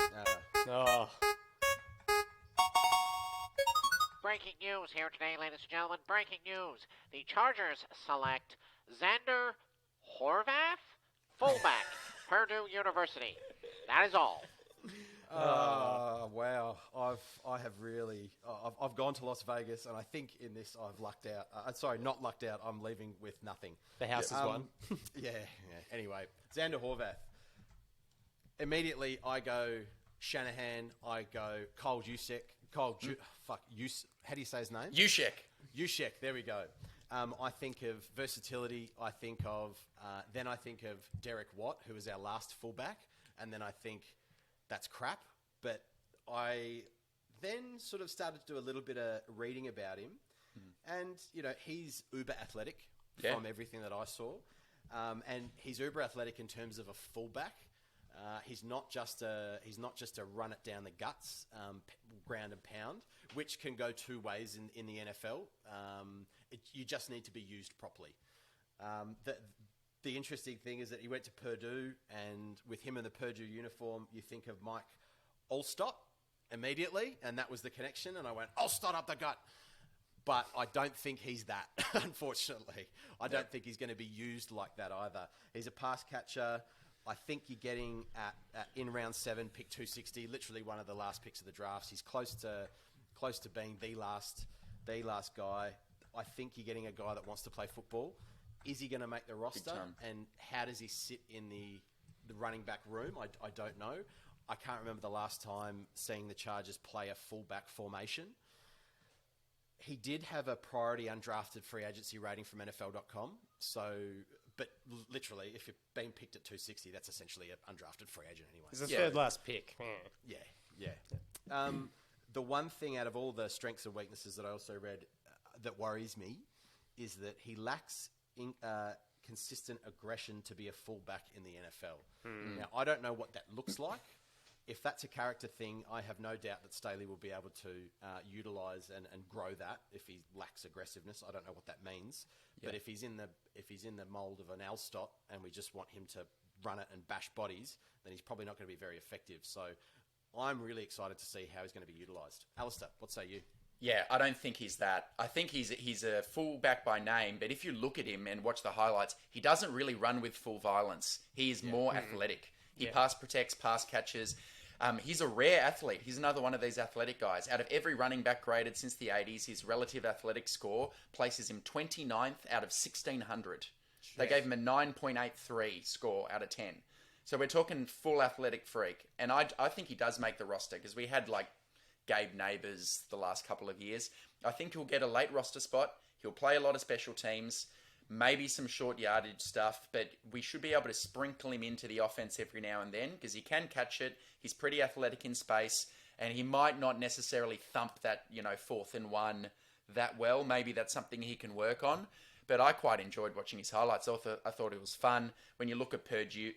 Breaking news here today, ladies and gentlemen. Breaking news. The Chargers select Zander Horvath, fullback, Purdue University. That is all. Wow. I've gone to Las Vegas, and I think in this I've lucked out. Not lucked out. I'm leaving with nothing. The house is one. Yeah. Anyway, Zander Horvath. Immediately, I go Shanahan. I go Kyle Juszczyk. How do you say his name? Juszczyk. There we go. I think of versatility. I think of Derek Watt, who was our last fullback, and then I think that's crap. But I then sort of started to do a little bit of reading about him, and he's uber athletic from everything that I saw, and he's uber athletic in terms of a fullback. He's not just a run it down the guts, ground and pound, which can go 2 ways in the NFL. You just need to be used properly. The interesting thing is that he went to Purdue, and with him in the Purdue uniform, you think of Mike Allstott immediately, and that was the connection. And I went, Allstott up the gut. But I don't think he's that, unfortunately. I don't think he's going to be used like that either. He's a pass catcher. I think you're getting in round 7, pick 260, literally one of the last picks of the drafts. He's close to being the last guy. I think you're getting a guy that wants to play football. Is he going to make the roster? And how does he sit in the running back room? I don't know. I can't remember the last time seeing the Chargers play a fullback formation. He did have a priority undrafted free agency rating from NFL.com. So, but literally, if you're being picked at 260, that's essentially an undrafted free agent anyway. He's a third last pick. Yeah. The one thing out of all the strengths and weaknesses that I also read that worries me is that he lacks consistent aggression to be a fullback in the NFL. Now, I don't know what that looks like. If that's a character thing, I have no doubt that Staley will be able to utilise and grow that. If he lacks aggressiveness, I don't know what that means. But if he's in the mould of an Allstott and we just want him to run it and bash bodies, then he's probably not going to be very effective. So I'm really excited to see how he's going to be utilised. Alistair, what say you? Yeah, I don't think he's that. I think he's a fullback by name, but if you look at him and watch the highlights, he doesn't really run with full violence. He is more athletic. He pass protects, pass catches. He's a rare athlete. He's another one of these athletic guys. Out of every running back graded since the 80s, his relative athletic score places him 29th out of 1,600. They gave him a 9.83 score out of 10. So we're talking full athletic freak. And I think he does make the roster because we had like Gabe Neighbours the last couple of years. I think he'll get a late roster spot. He'll play a lot of special teams, maybe some short yardage stuff, but we should be able to sprinkle him into the offense every now and then because he can catch it. He's pretty athletic in space, and he might not necessarily thump that, 4th and 1 that well. Maybe that's something he can work on. But I quite enjoyed watching his highlights. I thought it was fun. When you look at Purdue,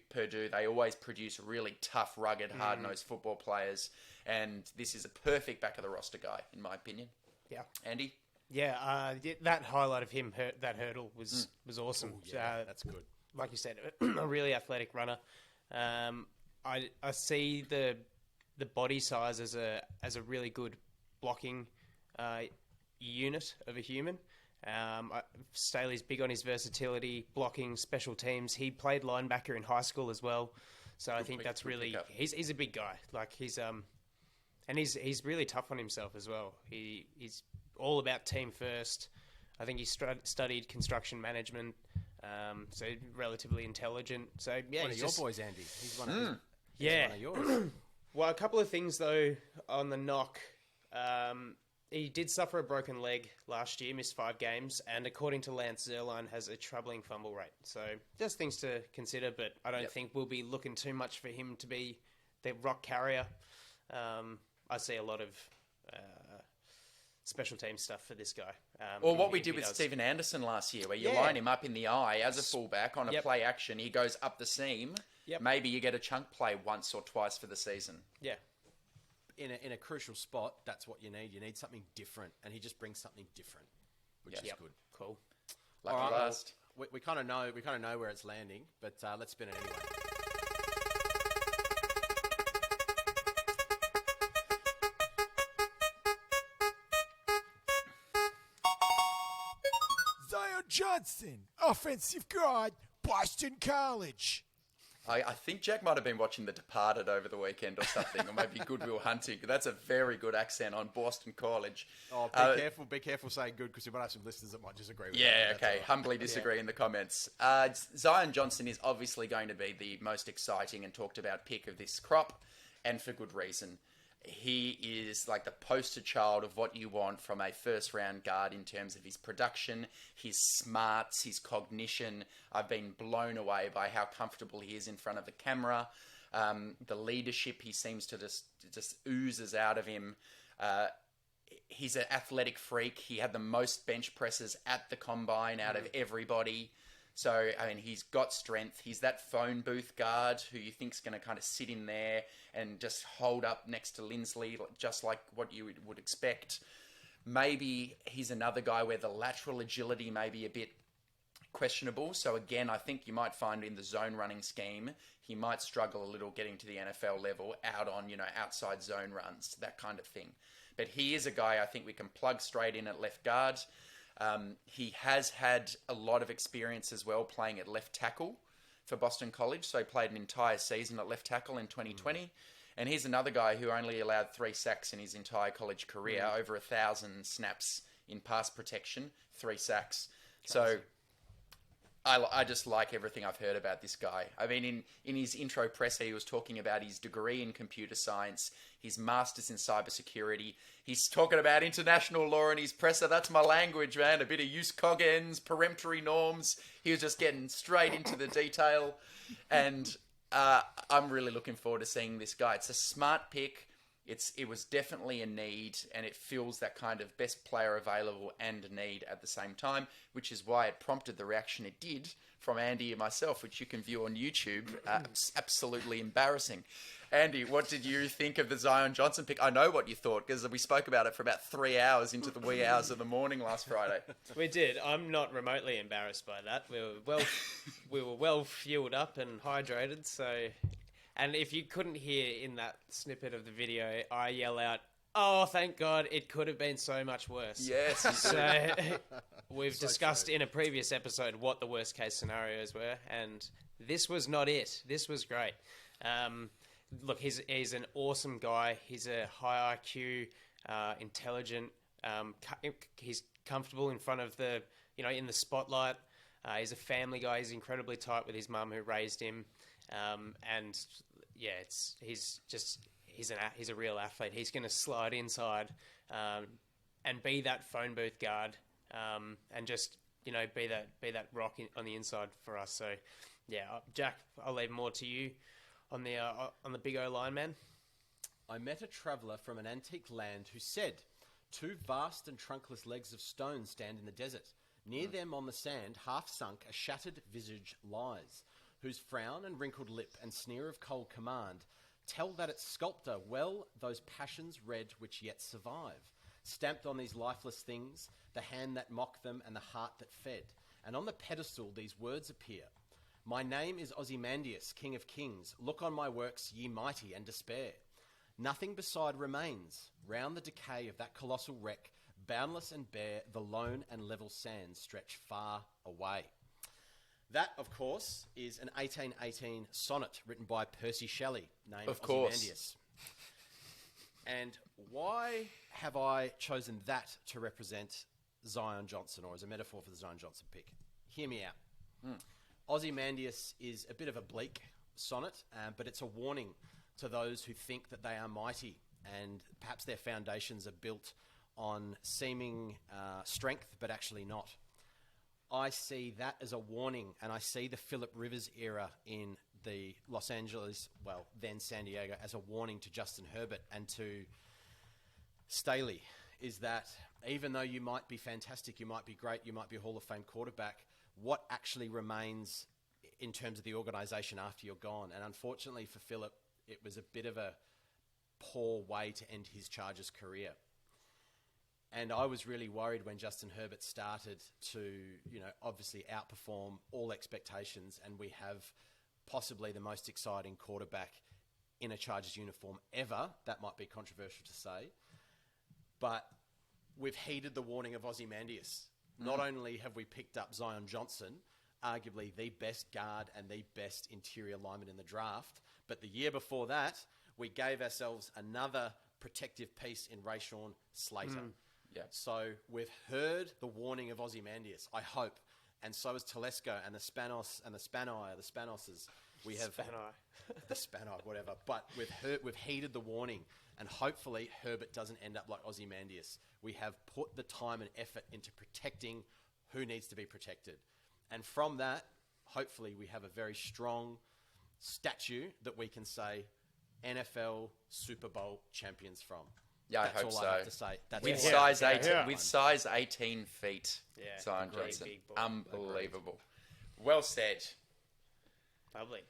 they always produce really tough, rugged, hard-nosed football players. And this is a perfect back-of-the-roster guy, in my opinion. Yeah. Andy? Yeah, that highlight of him, that hurdle, was awesome. Ooh, yeah, that's good. Like you said, a really athletic runner. I see the body size as a really good blocking unit of a human. Staley's big on his versatility, blocking, special teams. He played linebacker in high school as well, so I think that's really he's a big guy. Like he's really tough on himself as well. He's all about team first. I think he studied construction management, so relatively intelligent. So yeah, one of your boys, Andy. He's one of one of yours. Well, a couple of things though on the knock. He did suffer a broken leg last year, missed 5 games, and according to Lance Zierlein, has a troubling fumble rate. So just things to consider, but I don't think we'll be looking too much for him to be the rock carrier. I see a lot of special team stuff for this guy. Or what we did with Stephen Anderson last year, where you line him up in the eye as a fullback on a play action, he goes up the seam. Maybe you get a chunk play once or twice for the season. Yeah. In a crucial spot, that's what you need. You need something different, and he just brings something different, which is good. Cool. Lucky last. We kind of know where it's landing, but let's spin it anyway. Zion Johnson, offensive guard, Boston College. I think Jack might have been watching The Departed over the weekend or something, or maybe Good Will Hunting. That's a very good accent on Boston College. Oh, be careful saying good, because you might have some listeners that might disagree with that. Yeah, okay. Humbly disagree in the comments. Zion Johnson is obviously going to be the most exciting and talked about pick of this crop, and for good reason. He is like the poster child of what you want from a first-round guard in terms of his production, his smarts, his cognition. I've been blown away by how comfortable he is in front of the camera. The leadership he seems to just oozes out of him. He's an athletic freak. He had the most bench presses at the combine out of everybody. So, I mean, he's got strength. He's that phone booth guard who you think's going to kind of sit in there and just hold up next to Lindsley, just like what you would expect. Maybe he's another guy where the lateral agility may be a bit questionable. So, again, I think you might find in the zone running scheme, he might struggle a little getting to the NFL level out on, outside zone runs, that kind of thing. But he is a guy I think we can plug straight in at left guard. He has had a lot of experience as well playing at left tackle for Boston College. So he played an entire season at left tackle in 2020. And he's another guy who only allowed 3 sacks in his entire college career, over 1,000 snaps in pass protection, 3 sacks. So I just like everything I've heard about this guy. I mean, in his intro presser, he was talking about his degree in computer science, his master's in cybersecurity. He's talking about international law in his presser. That's my language, man. A bit of use cogens, peremptory norms. He was just getting straight into the detail. And I'm really looking forward to seeing this guy. It's a smart pick. It was definitely a need, and it fills that kind of best player available and need at the same time, which is why it prompted the reaction it did from Andy and myself, which you can view on YouTube. Absolutely embarrassing. Andy, what did you think of the Zion Johnson pick? I know what you thought, because we spoke about it for about 3 hours into the wee hours of the morning last Friday. We did. I'm not remotely embarrassed by that. We were well fueled up and hydrated, so... And if you couldn't hear in that snippet of the video, I yell out, "Oh, thank God, it could have been so much worse." Yes, you So we've discussed in a previous episode what the worst case scenarios were, and this was not it. This was great. Look, he's an awesome guy. He's a high IQ, intelligent. He's comfortable in front of in the spotlight. He's a family guy. He's incredibly tight with his mum who raised him. And yeah, he's a real athlete. He's going to slide inside and be that phone booth guard and just be that rock on the inside for us. So yeah, Jack, I'll leave more to you on the big O line man. I met a traveller from an antique land who said, "Two vast and trunkless legs of stone stand in the desert. Near them on the sand, half sunk, a shattered visage lies, whose frown and wrinkled lip and sneer of cold command tell that its sculptor well those passions read which yet survive. Stamped on these lifeless things, the hand that mocked them and the heart that fed. And on the pedestal these words appear. My name is Ozymandias, King of Kings. Look on my works, ye mighty, and despair. Nothing beside remains. Round the decay of that colossal wreck, boundless and bare, the lone and level sands stretch far away." That, of course, is an 1818 sonnet written by Percy Shelley, named Ozymandias. And why have I chosen that to represent Zion Johnson, or as a metaphor for the Zion Johnson pick? Hear me out. Ozymandias is a bit of a bleak sonnet, but it's a warning to those who think that they are mighty and perhaps their foundations are built on seeming strength, but actually not. I see that as a warning, and I see the Phillip Rivers era in the Los Angeles, well, then San Diego, as a warning to Justin Herbert and to Staley, is that even though you might be fantastic, you might be great, you might be a Hall of Fame quarterback, what actually remains in terms of the organisation after you're gone? And unfortunately for Phillip, it was a bit of a poor way to end his Chargers career. And I was really worried when Justin Herbert started to, obviously outperform all expectations, and we have possibly the most exciting quarterback in a Chargers uniform ever. That might be controversial to say. But we've heeded the warning of Ozymandias. Not only have we picked up Zion Johnson, arguably the best guard and the best interior lineman in the draft, but the year before that, we gave ourselves another protective piece in Rashawn Slater. Yeah. So we've heard the warning of Ozymandias, I hope, and so is Telesco and the Spanos and the Spanoses. We have the Spanai, whatever. But we've heeded the warning, and hopefully Herbert doesn't end up like Ozymandias. We have put the time and effort into protecting who needs to be protected, and from that, hopefully, we have a very strong statue that we can say NFL Super Bowl champions from. Yeah, That's I hope all so. I have to say. That's with all. size 18 feet, Zion Johnson, unbelievable. Well said. Lovely.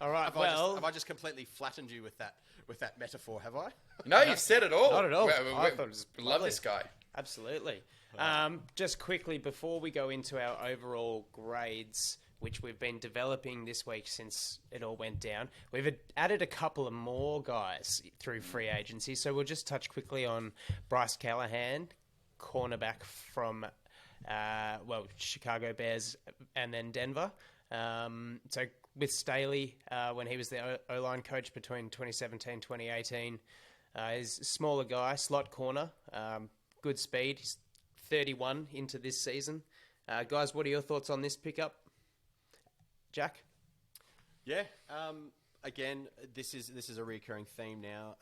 All right. Have I just completely flattened you with that metaphor? Have I? No, you've said it all. Not at all. I thought it was love lovely. this guy. Absolutely. Just quickly, before we go into our overall grades, which we've been developing this week since it all went down, we've added a couple of more guys through free agency. So we'll just touch quickly on Bryce Callahan, cornerback from, Chicago Bears and then Denver. So with Staley, when he was the O-line coach between 2017 2018, he's a smaller guy, slot corner, good speed. He's 31 into this season. Guys, what are your thoughts on this pickup? Jack? Yeah. Again, this is a recurring theme now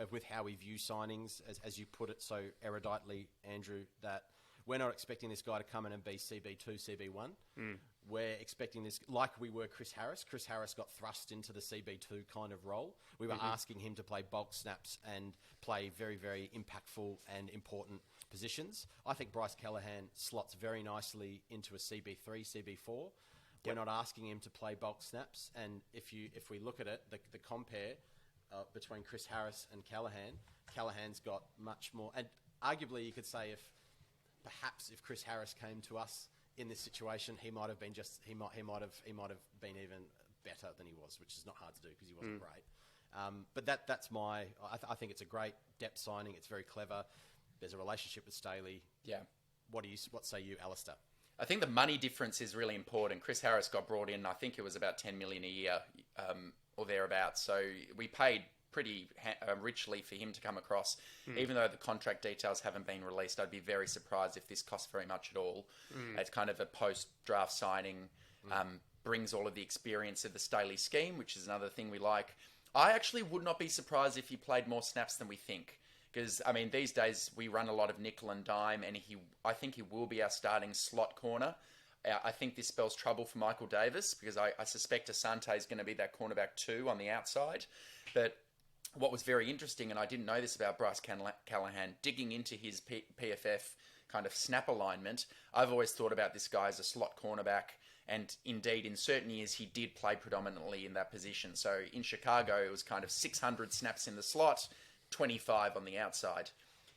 with how we view signings, as you put it so eruditely, Andrew, that we're not expecting this guy to come in and be CB2, CB1. We're expecting this, like we were Chris Harris. Chris Harris got thrust into the CB2 kind of role. We were asking him to play bulk snaps and play very, very impactful and important positions. I think Bryce Callahan slots very nicely into a CB3, CB4. We're not asking him to play bulk snaps, and if we look at it, the compare between Chris Harris and Callahan's got much more. And arguably, you could say if Chris Harris came to us in this situation, he might have been even better than he was, which is not hard to do because he wasn't great. But that's my... I think it's a great depth signing. It's very clever. There's a relationship with Staley. Yeah. What say you, Alistair? I think the money difference is really important. Chris Harris got brought in, I think it was about $10 million a year or thereabouts. So we paid pretty richly for him to come across. Even though the contract details haven't been released, I'd be very surprised if this costs very much at all. It's kind of a post-draft signing, brings all of the experience of the Staley scheme, which is another thing we like. I actually would not be surprised if he played more snaps than we think. Because, I mean, these days we run a lot of nickel and dime, and I think he will be our starting slot corner. I think this spells trouble for Michael Davis, because I suspect Asante is going to be that cornerback 2 on the outside. But what was very interesting, and I didn't know this about Bryce Callahan, digging into his PFF kind of snap alignment, I've always thought about this guy as a slot cornerback. And indeed, in certain years, he did play predominantly in that position. So in Chicago, it was kind of 600 snaps in the slot, 25 on the outside.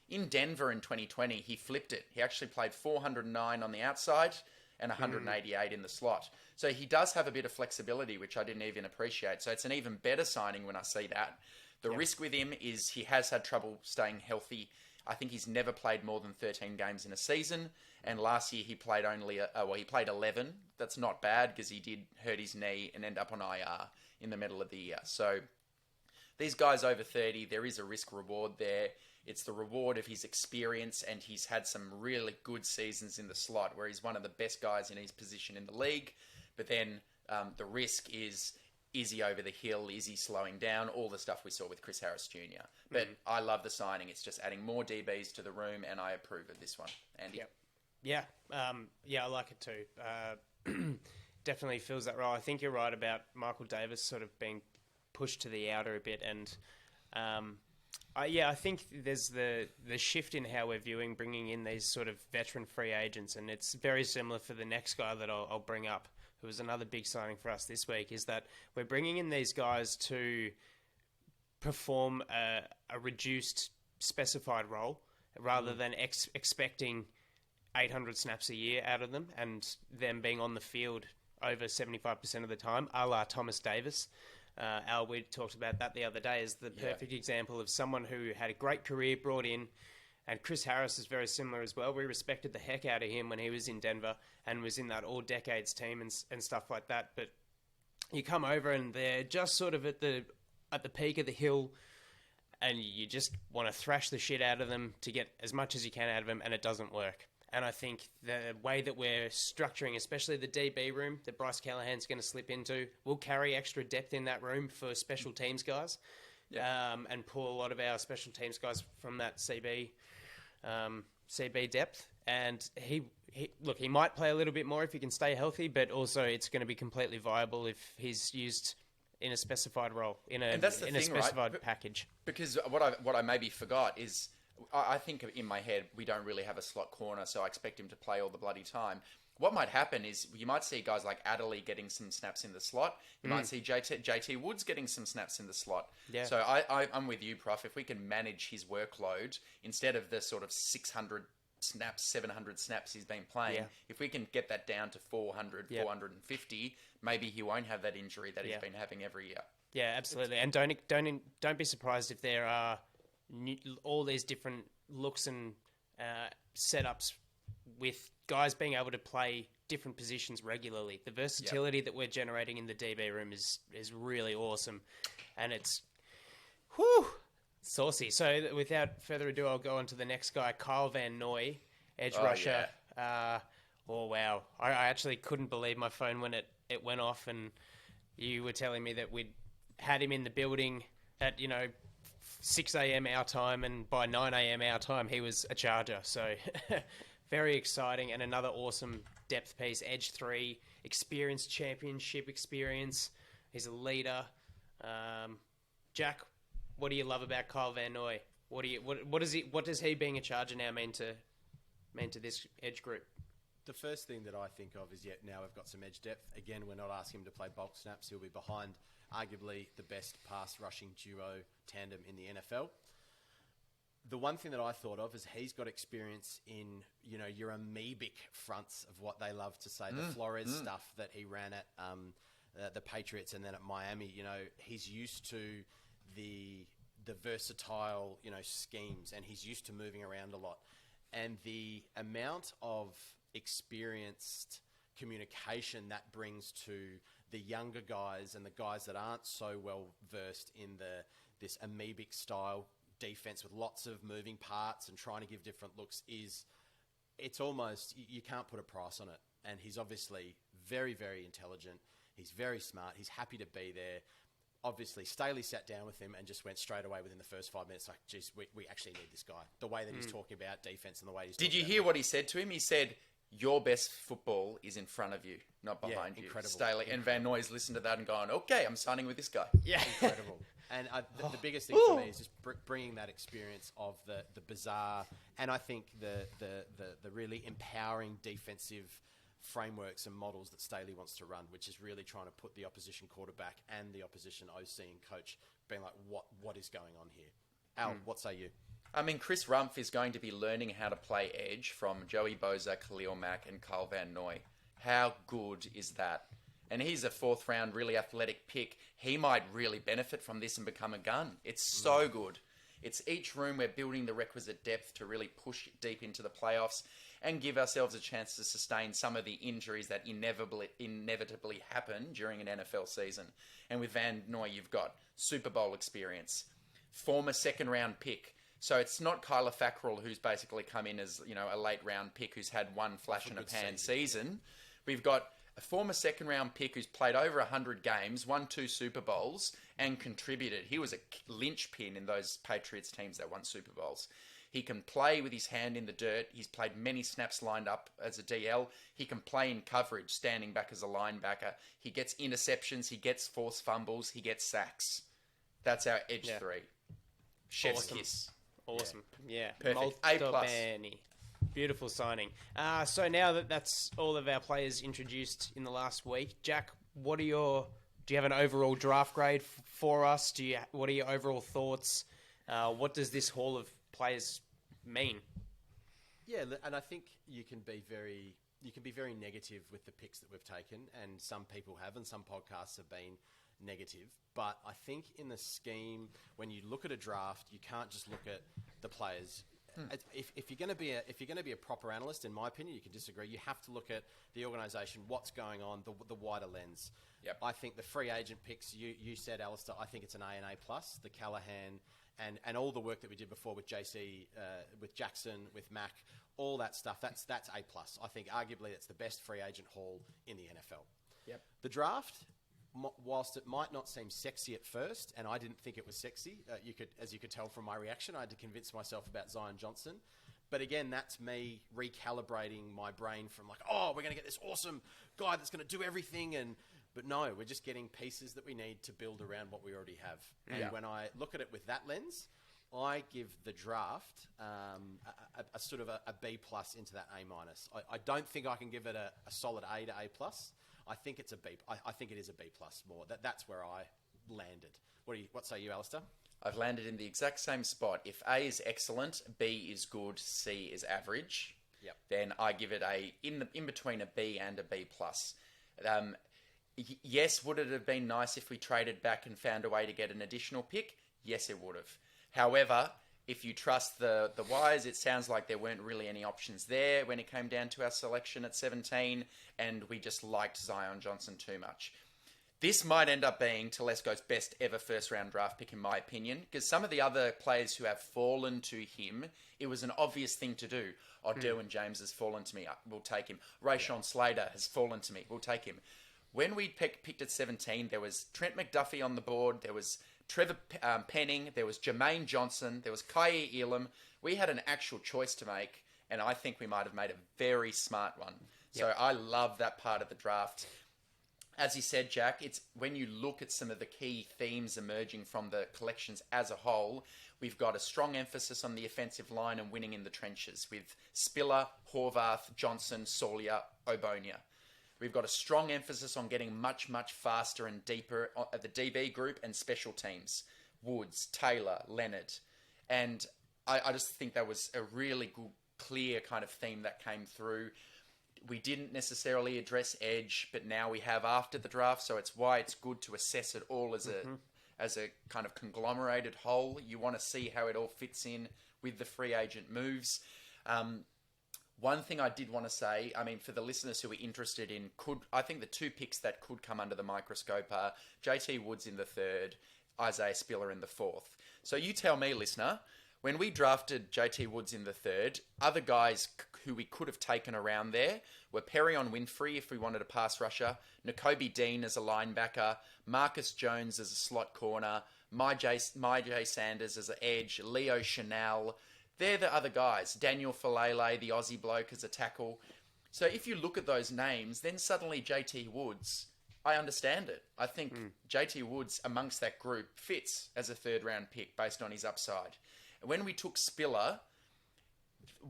In Denver in 2020, he flipped it. He actually played 409 on the outside and 188 in the slot. So he does have a bit of flexibility, which I didn't even appreciate. So it's an even better signing when I see that. The risk with him is he has had trouble staying healthy. I think he's never played more than 13 games in a season. And last year he played he played 11. That's not bad because he did hurt his knee and end up on IR in the middle of the year. So these guys over 30, there is a risk reward there. It's the reward of his experience, and he's had some really good seasons in the slot where he's one of the best guys in his position in the league. But then the risk is he over the hill? Is he slowing down? All the stuff we saw with Chris Harris Jr. But I love the signing. It's just adding more DBs to the room, and I approve of this one. Andy? Yeah, I like it too. Definitely feels that role. I think you're right about Michael Davis sort of being pushed to the outer a bit, and I think there's the shift in how we're viewing bringing in these sort of veteran free agents, and it's very similar for the next guy that I'll bring up, who was another big signing for us this week, is that we're bringing in these guys to perform a reduced specified role rather than expecting 800 snaps a year out of them and them being on the field over 75% of the time, a la Thomas Davis. Al, we talked about that the other day, as the perfect example of someone who had a great career brought in, and Chris Harris is very similar as well. We respected the heck out of him when he was in Denver and was in that all-decades team and stuff like that. But you come over and they're just sort of at the peak of the hill, and you just want to thrash the shit out of them to get as much as you can out of them, and it doesn't work. And I think the way that we're structuring, especially the DB room that Bryce Callahan's going to slip into, will carry extra depth in that room for special teams guys, and pull a lot of our special teams guys from that CB depth. And he might play a little bit more if he can stay healthy, but also it's going to be completely viable if he's used in a specified role, in a specified right? package. Because what I maybe forgot is, I think in my head, we don't really have a slot corner, so I expect him to play all the bloody time. What might happen is you might see guys like Adderley getting some snaps in the slot. You might see JT Woods getting some snaps in the slot. Yeah. So I'm with you, Prof. If we can manage his workload instead of the sort of 600 snaps, 700 snaps he's been playing, if we can get that down to 400, 450, maybe he won't have that injury that he's been having every year. Yeah, absolutely. And don't be surprised if there are all these different looks and setups with guys being able to play different positions regularly. The versatility that we're generating in the DB room is really awesome, and it's saucy. So without further ado, I'll go on to the next guy, Kyle Van Noy, edge rusher. Yeah. Wow. I actually couldn't believe my phone when it went off, and you were telling me that we'd had him in the building at 6 a.m. our time, and by 9 a.m. our time, he was a Charger. So very exciting, and another awesome depth piece. Edge 3, experienced championship experience. He's a leader. Jack, what do you love about Kyle Van Noy? What does he being a Charger now mean to this edge group? The first thing that I think of is now we've got some edge depth. Again, we're not asking him to play bulk snaps. He'll be behind arguably the best pass rushing duo tandem in the NFL. The one thing that I thought of is he's got experience in, your amoebic fronts of what they love to say, the Flores stuff that he ran at the Patriots and then at Miami, he's used to the versatile, schemes, and he's used to moving around a lot. And the amount of experienced communication that brings to the younger guys and the guys that aren't so well versed in this amoebic style defense with lots of moving parts and trying to give different looks it's almost, you can't put a price on it. And he's obviously very, very intelligent. He's very smart. He's happy to be there. Obviously, Staley sat down with him and just went straight away within the first 5 minutes, like, geez, we actually need this guy. The way that he's talking about defense and the way he's Did you hear what he said to him? He said, your best football is in front of you, not behind you. Incredible. Staley and Van Nooy's listened to that and gone, okay, I'm signing with this guy. Yeah. Incredible. And the biggest thing for me is just bringing that experience of the bizarre, and I think the really empowering defensive frameworks and models that Staley wants to run, which is really trying to put the opposition quarterback and the opposition OC and coach being like, what is going on here? Al, what say you? I mean, Chris Rumph is going to be learning how to play edge from Joey Bosa, Khalil Mack, and Carl Van Noy. How good is that? And he's a 4th round, really athletic pick. He might really benefit from this and become a gun. It's so good. It's each room we're building the requisite depth to really push deep into the playoffs and give ourselves a chance to sustain some of the injuries that inevitably happen during an NFL season. And with Van Noy, you've got Super Bowl experience, former 2nd round pick. So it's not Kyler Fackrell, who's basically come in as, a late round pick who's had one flash in a pan season. We've got a former 2nd round pick who's played over 100 games, won 2 Super Bowls, and contributed. He was a linchpin in those Patriots teams that won Super Bowls. He can play with his hand in the dirt. He's played many snaps lined up as a DL. He can play in coverage, standing back as a linebacker. He gets interceptions. He gets forced fumbles. He gets sacks. That's our edge 3. Chef's kiss. Awesome. Yeah. Perfect. A+. Beautiful signing. So now that's all of our players introduced in the last week, Jack, do you have an overall draft grade for us? What are your overall thoughts? What does this haul of players mean? Yeah, and I think you can be very negative with the picks that we've taken, and some people have, and some podcasts have been negative. But I think in the scheme, when you look at a draft, you can't just look at the players. If you're going to be a proper analyst, in my opinion, you can disagree. You have to look at the organisation, what's going on, the wider lens. Yep. I think the free agent picks, you said, Alistair, I think it's an A and A+. The Callahan and all the work that we did before with JC, with Jackson, with Mac, all that stuff, that's A+. I think arguably it's the best free agent haul in the NFL. Yep. The draft, whilst it might not seem sexy at first, and I didn't think it was sexy, as you could tell from my reaction, I had to convince myself about Zion Johnson. But again, that's me recalibrating my brain from like, we're going to get this awesome guy that's going to do everything. But no, we're just getting pieces that we need to build around what we already have. And when I look at it with that lens, I give the draft a sort of a B+ into that A-. I don't think I can give it a solid A to A+. I think it's a B. I think it is a B+ more. That's where I landed. What say you, Alistair? I've landed in the exact same spot. If A is excellent, B is good, C is average. Yep. Then I give it in between a B and a B+. Yes, would it have been nice if we traded back and found a way to get an additional pick? Yes, it would have. However, if you trust the wires, it sounds like there weren't really any options there when it came down to our selection at 17, and we just liked Zion Johnson too much. This might end up being Telesco's best ever first-round draft pick, in my opinion, because some of the other players who have fallen to him, it was an obvious thing to do. Derwin James has fallen to me. We'll take him. Rashawn Slater has fallen to me. We'll take him. When we picked at 17, there was Trent McDuffie on the board. There was Trevor Penning. There was Jermaine Johnson. There was Kaiir Elam. We had an actual choice to make, and I think we might have made a very smart one. Yep. So I love that part of the draft. As you said, Jack, it's when you look at some of the key themes emerging from the collections as a whole, we've got a strong emphasis on the offensive line and winning in the trenches with Spiller, Horvath, Johnson, Salyer, Ogbonnia. We've got a strong emphasis on getting much, much faster and deeper at the DB group and special teams. Woods, Taylor, Leonard. And I just think that was a really good, clear kind of theme that came through. we didn't necessarily address edge, but now we have after the draft. So it's why it's good to assess it all as a kind of conglomerated whole. You want to see how it all fits in with the free agent moves. One thing I did want to say, I mean, for the listeners who are interested in, I think the 2 picks that could come under the microscope are JT Woods in the 3rd, Isaiah Spiller in the 4th. So you tell me, listener, when we drafted JT Woods in the 3rd, other guys who we could have taken around there were Perrion Winfrey if we wanted a pass rusher, Nakobe Dean as a linebacker, Marcus Jones as a slot corner, Myjay Sanders as an edge, Leo Chanel. They're the other guys. Daniel Falele, the Aussie bloke, as a tackle. So if you look at those names, then suddenly JT Woods, I understand it. I think JT Woods amongst that group fits as a 3rd round pick based on his upside. When we took Spiller,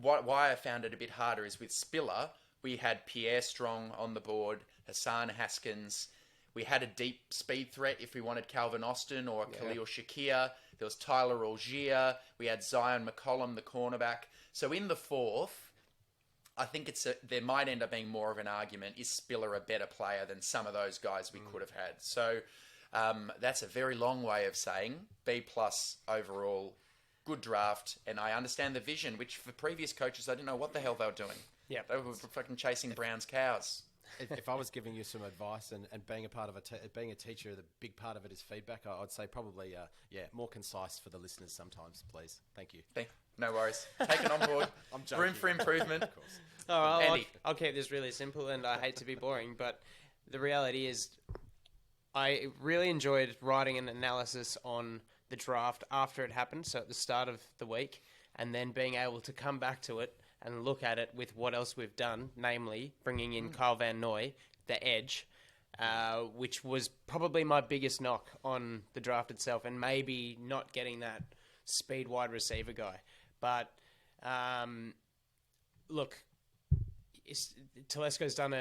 why I found it a bit harder is with Spiller, we had Pierre Strong on the board, Hassan Haskins. We had a deep speed threat if we wanted Calvin Austin or Khalil Shakir. There was Tyler Algier. We had Zion McCollum, the cornerback. So in the 4th, I think there might end up being more of an argument. Is Spiller a better player than some of those guys we could have had? So that's a very long way of saying B+ overall. Good draft, and I understand the vision, which for previous coaches, I didn't know what the hell they were doing. Yeah, they were fucking chasing Brown's cows. If I was giving you some advice and being a part of being a teacher, the big part of it is feedback. I'd say probably, more concise for the listeners sometimes, please. Thank you. No worries. Take it on board. I'm joking. Room for improvement. Of course. Oh, I'll keep this really simple, and I hate to be boring, but the reality is I really enjoyed writing an analysis on the draft after it happened, so at the start of the week, and then being able to come back to it and look at it with what else we've done, namely bringing in Kyle Van Noy, the edge, which was probably my biggest knock on the draft itself, and maybe not getting that speed wide receiver guy. But look, Telesco's done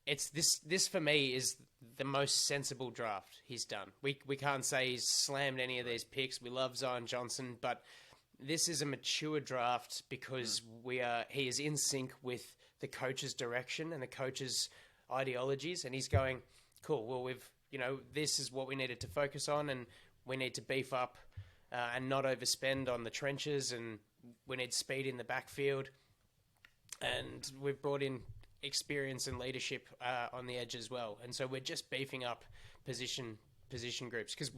this for me is the most sensible draft he's done. We can't say he's slammed any of these picks. We love Zion Johnson, but this is a mature draft because he is in sync with the coach's direction and the coach's ideologies, and he's going, cool, well, this is what we needed to focus on, and we need to beef up and not overspend on the trenches, and we need speed in the backfield, and we've brought in experience and leadership on the edge as well, and so we're just beefing up position groups because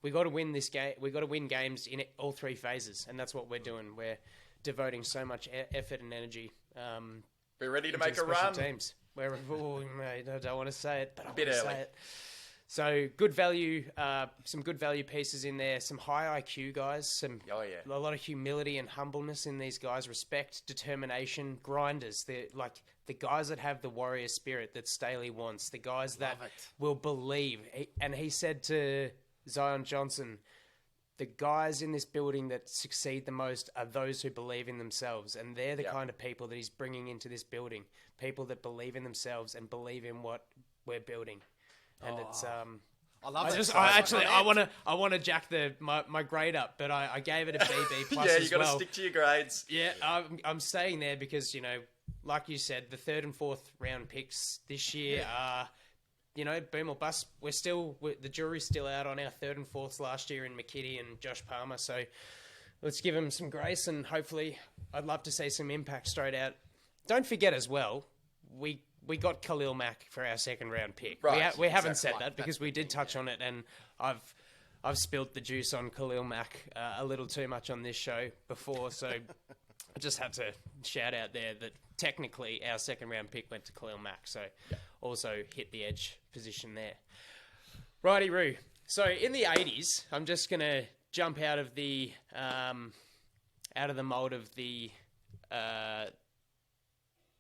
we got to win this game. We got to win games in all 3 phases, and that's what we're doing. We're devoting so much effort and energy. We're ready to make a run. Teams. I don't want to say it, but I'm going to say it. So good value, some good value pieces in there. Some high IQ guys. A lot of humility and humbleness in these guys. Respect, determination, grinders. They're like the guys that have the warrior spirit that Staley wants. The guys that will believe. And he said to Zion Johnson, the guys in this building that succeed the most are those who believe in themselves, and they're the kind of people that he's bringing into this building. People that believe in themselves and believe in what we're building. And it's I love I want to jack my grade up, but I gave it a BB plus. Yeah, you got to stick to your grades. Yeah, I'm staying there because like you said, the 3rd and 4th round picks this year are. Boom or bust. The jury's still out on our 3rd and 4th last year in McKitty and Josh Palmer. So let's give him some grace, and hopefully, I'd love to see some impact straight out. Don't forget as well, we got Khalil Mack for our 2nd round pick. Right, we haven't said that because we did touch on it, and I've spilled the juice on Khalil Mack a little too much on this show before, so I just had to shout out there that technically our 2nd round pick went to Khalil Mack, so also hit the edge position there. Righty-roo. So in the 80s, I'm just going to jump out of the mold of the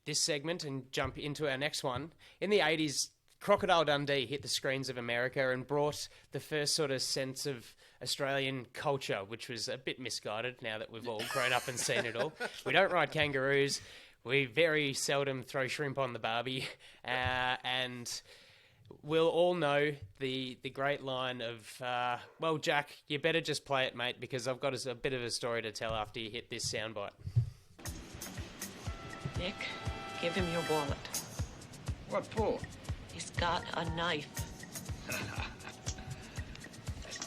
this segment and jump into our next one. In the 80s, Crocodile Dundee hit the screens of America and brought the first sort of sense of Australian culture, which was a bit misguided now that we've all grown up and seen it all. We don't ride kangaroos. We very seldom throw shrimp on the barbie. And we'll all know the great line of, well, Jack, you better just play it, mate, because I've got a bit of a story to tell after you hit this soundbite. Nick, Give him your wallet. What for? He's got a knife. That's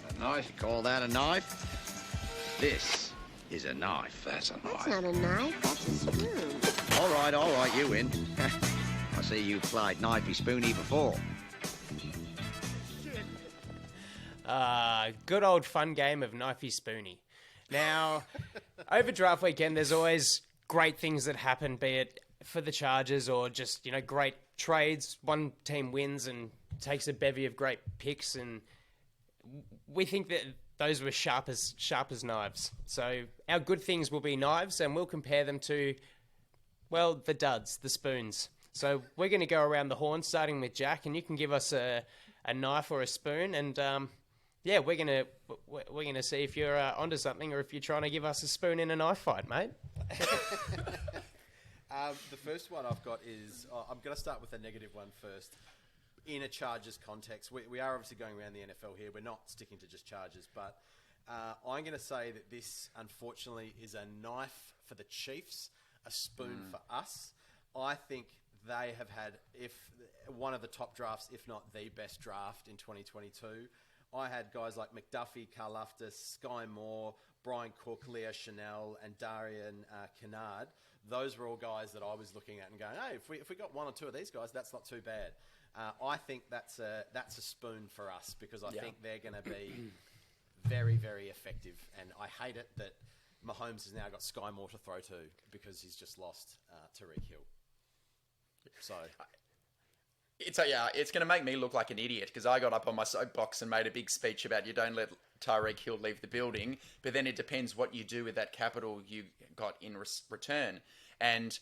not a knife. You call that a knife? This is a knife. That's a knife. That's not a knife. That's a spoon. All right, you win. I see you played knifey spoony before. Good old fun game of knifey spoony. Now, over draft weekend, there's always great things that happen, be it for the Chargers or just, great trades. One team wins and takes a bevy of great picks, and we think that those were sharp as knives. So our good things will be knives, and we'll compare them to, well, the duds, the spoons. So we're going to go around the horn, starting with Jack, and you can give us a knife or a spoon, and we're gonna see if you're onto something or if you're trying to give us a spoon in a knife fight, mate. The first one I've got is I'm going to start with a negative one first. In a Chargers context, we are obviously going around the NFL here. We're not sticking to just Chargers, but I'm going to say that this, unfortunately, is a knife for the Chiefs, a spoon for us. I think they have had one of the top drafts, if not the best draft in 2022. I had guys like McDuffie, Karlaftis, Sky Moore, Brian Cook, Leo Chanel, and Darian Kennard. Those were all guys that I was looking at and going, hey, if we got one or two of these guys, that's not too bad. I think that's a spoon for us because I think they're going to be very, very effective. And I hate it that Mahomes has now got Sky Moore to throw to because he's just lost Tyreek Hill. So... It's going to make me look like an idiot because I got up on my soapbox and made a big speech about you don't let Tyreek Hill leave the building, but then it depends what you do with that capital you got in return. And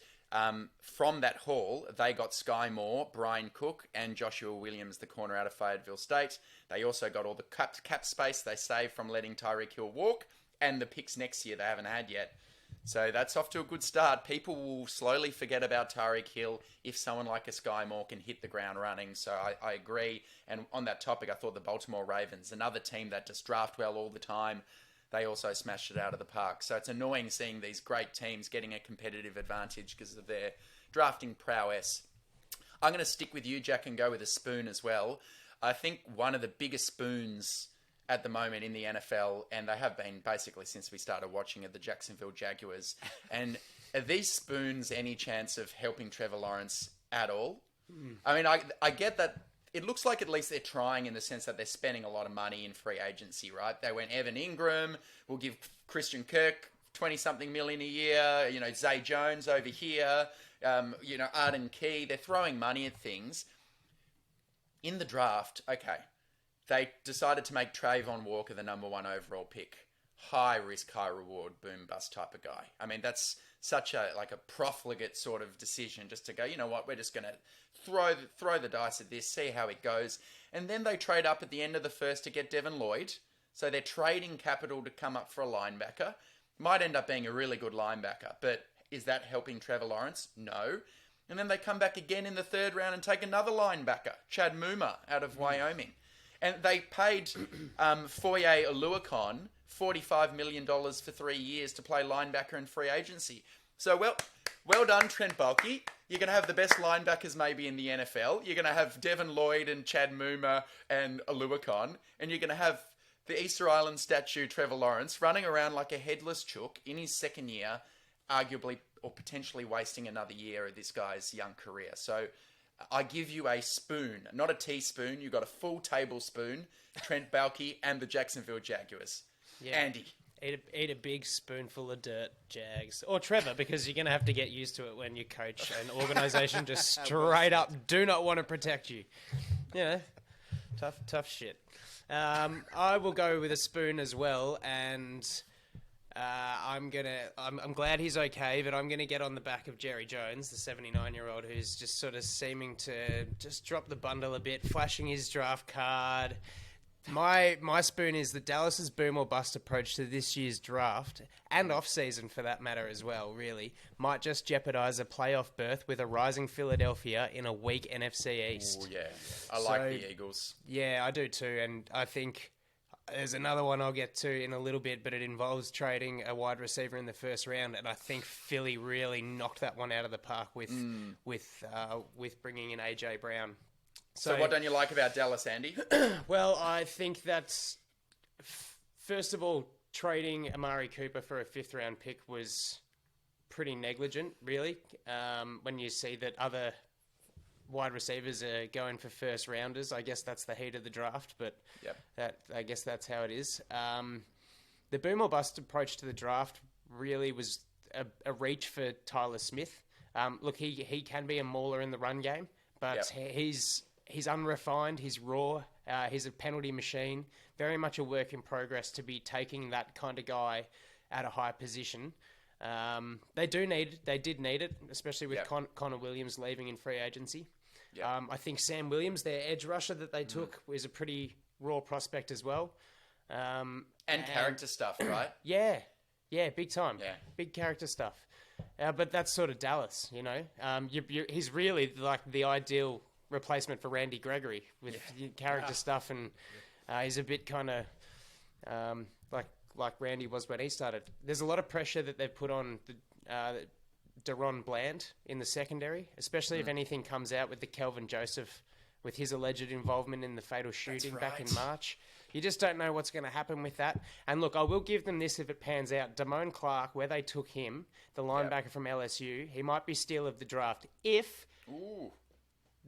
from that haul, they got Sky Moore, Brian Cook, and Joshua Williams, the corner out of Fayetteville State. They also got all the cap space they saved from letting Tyreek Hill walk, and the picks next year they haven't had yet. So that's off to a good start. People will slowly forget about Tyreek Hill if someone like a Sky Moore can hit the ground running. So I agree. And on that topic, I thought the Baltimore Ravens, another team that just draft well all the time, they also smashed it out of the park. So it's annoying seeing these great teams getting a competitive advantage because of their drafting prowess. I'm going to stick with you, Jack, and go with a spoon as well. I think one of the biggest spoons at the moment in the NFL, and they have been basically since we started watching it, the Jacksonville Jaguars. And are these spoons any chance of helping Trevor Lawrence at all? I mean, I get that it looks like at least they're trying in the sense that they're spending a lot of money in free agency, right? They went Evan Ingram, we'll give Christian Kirk 20-something million a year, Zay Jones over here, Arden Key. They're throwing money at things. In the draft, okay, they decided to make Trayvon Walker the number 1 overall pick. High risk, high reward, boom bust type of guy. I mean, that's such a profligate sort of decision just to go, you know what, we're just going to throw the dice at this, see how it goes. And then they trade up at the end of the first to get Devin Lloyd. So they're trading capital to come up for a linebacker. Might end up being a really good linebacker, but is that helping Trevor Lawrence? No. And then they come back again in the third round and take another linebacker, Chad Muma out of Wyoming. And they paid Foye Oluokun $45 million for 3 years to play linebacker in free agency. So, well done, Trent Baalke. You're going to have the best linebackers maybe in the NFL. You're going to have Devin Lloyd and Chad Muma and Oluokun. And you're going to have the Easter Island statue Trevor Lawrence running around like a headless chook in his second year, arguably or potentially wasting another year of this guy's young career. So I give you a spoon, not a teaspoon. You got a full tablespoon, Trent Baalke and the Jacksonville Jaguars. Yeah. Andy. Eat a big spoonful of dirt, Jags. Or Trevor, because you're going to have to get used to it when your coach and organisation just straight up do not want to protect you. Tough shit. I will go with a spoon as well, and I'm glad he's okay, but I'm gonna get on the back of Jerry Jones, the 79-year-old who's just sort of seeming to just drop the bundle a bit, flashing his draft card. My spoon is the Dallas's boom or bust approach to this year's draft and off season for that matter as well. Really might just jeopardize a playoff berth with a rising Philadelphia in a weak NFC East. Oh yeah, I like the Eagles. Yeah, I do too, and I think There's another one I'll get to in a little bit, but it involves trading a wide receiver in the first round, and I think Philly really knocked that one out of the park with bringing in AJ Brown. So what don't you like about Dallas, Andy? Well, I think that's first of all, trading Amari Cooper for a 5th round pick was pretty negligent, really. When you see that other wide receivers are going for first rounders, I guess that's the heat of the draft, but I guess that's how it is. The boom or bust approach to the draft really was a reach for Tyler Smith. Look, he can be a mauler in the run game, but he's unrefined, he's raw, he's a penalty machine, very much a work in progress to be taking that kind of guy at a high position. They did need it, especially with Connor Williams leaving in free agency. I think Sam Williams, their edge rusher that they took, was a pretty raw prospect as well. And character stuff, right? Yeah, big time. Yeah. Big character stuff. But that's sort of Dallas, you know. He's really like the ideal replacement for Randy Gregory with character stuff, and he's a bit kind of like Randy was when he started. There's a lot of pressure that they've put on Deron Bland in the secondary, especially if anything comes out with the Kelvin Joseph, with his alleged involvement in the fatal shooting back in March. You just don't know what's going to happen with that. And look, I will give them this if it pans out. Damone Clark, where they took him, the linebacker from LSU, he might be steal of the draft if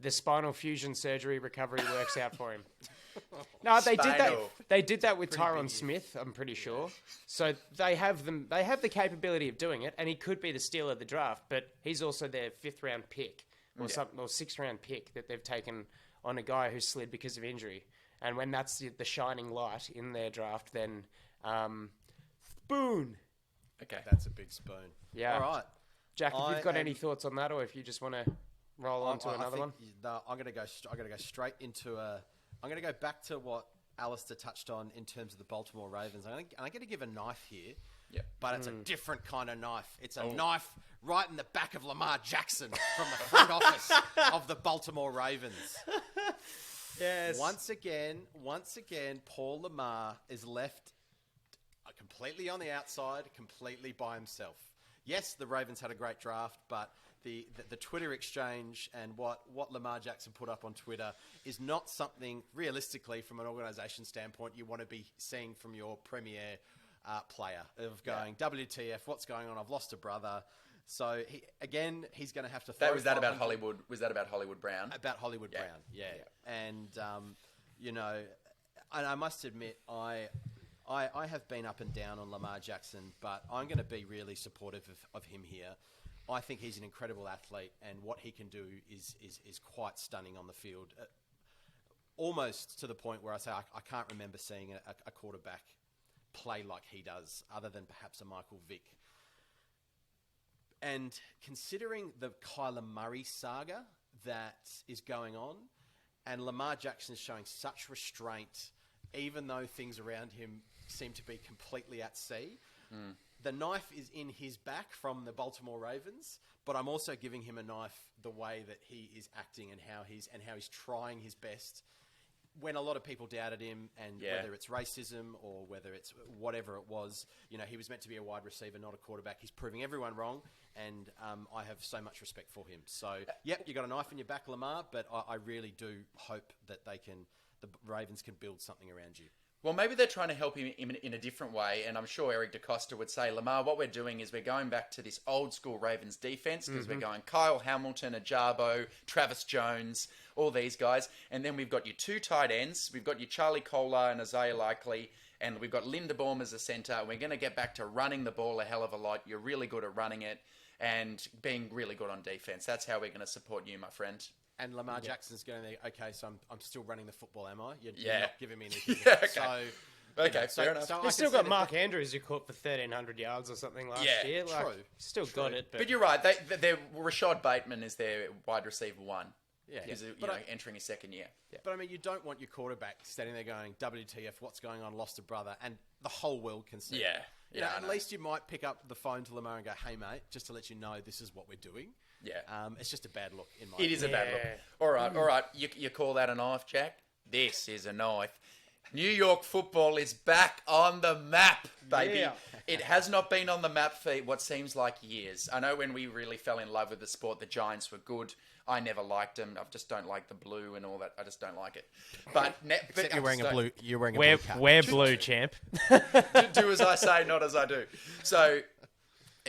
the spinal fusion surgery recovery works out for him. No, they did that. They did that with Tyron Smith, I'm pretty sure. So they have them. They have the capability of doing it, and he could be the steal of the draft. But he's also their 5th round pick, or 6th round pick that they've taken on a guy who slid because of injury. And when that's the shining light in their draft, then spoon. Okay, that's a big spoon. Yeah. All right, Jack. If you've got any thoughts on that, or if you just want to roll on to another one, I'm going to go straight into a. I'm going to go back to what Alistair touched on in terms of the Baltimore Ravens. I'm going to give a knife here, but it's a different kind of knife. It's a knife right in the back of Lamar Jackson from the front office of the Baltimore Ravens. Yes. Once again, Paul Lamar is left completely on the outside, completely by himself. Yes, the Ravens had a great draft, but the Twitter exchange and what Lamar Jackson put up on Twitter is not something, realistically, from an organisation standpoint, you want to be seeing from your premier player of going, WTF, what's going on? I've lost a brother. So, he's going to have to... Was that about Hollywood Brown? About Hollywood Brown, yeah. And, and I must admit, I have been up and down on Lamar Jackson, but I'm going to be really supportive of him here. I think he's an incredible athlete, and what he can do is quite stunning on the field. Almost to the point where I say I can't remember seeing a quarterback play like he does, other than perhaps a Michael Vick. And considering the Kyler Murray saga that is going on, and Lamar Jackson is showing such restraint, even though things around him seem to be completely at sea. The knife is in his back from the Baltimore Ravens, but I'm also giving him a knife the way that he is acting and how he's trying his best. When a lot of people doubted him, and whether it's racism or whether it's whatever it was, he was meant to be a wide receiver, not a quarterback. He's proving everyone wrong, and I have so much respect for him. So, you got a knife in your back, Lamar, but I really do hope that the Ravens can build something around you. Well, maybe they're trying to help him in a different way, and I'm sure Eric DeCosta would say, Lamar, what we're doing is we're going back to this old-school Ravens defense, because we're going Kyle Hamilton, Ajabo, Travis Jones, all these guys, and then we've got your 2 tight ends, we've got your Charlie Kolar and Isaiah Likely, and we've got Linderbaum as a center. We're going to get back to running the ball a hell of a lot. You're really good at running it and being really good on defense. That's how we're going to support you, my friend. And Lamar Jackson's going to, okay, so I'm still running the football, am I? You're not giving me anything. Okay. So, fair enough. You've still got Mark Andrews, who caught for 1,300 yards or something last year. True. Still got it. But you're right. Rashad Bateman is their wide receiver 1. Yeah. He's entering his 2nd year. Yeah. But, I mean, you don't want your quarterback standing there going, WTF, what's going on, lost a brother, and the whole world can see. Yeah. At least you might pick up the phone to Lamar and go, hey, mate, just to let you know this is what we're doing. Yeah. It's just a bad look in my opinion. It is a bad look. All right. You call that a knife, Jack? This is a knife. New York football is back on the map, baby. Yeah. It has not been on the map for what seems like years. I know when we really fell in love with the sport, the Giants were good. I never liked them. I just don't like the blue and all that. I just don't like it. But Except you're wearing a blue. You're wearing a We're, blue cap. we're blue, champ. Do as I say, not as I do. So,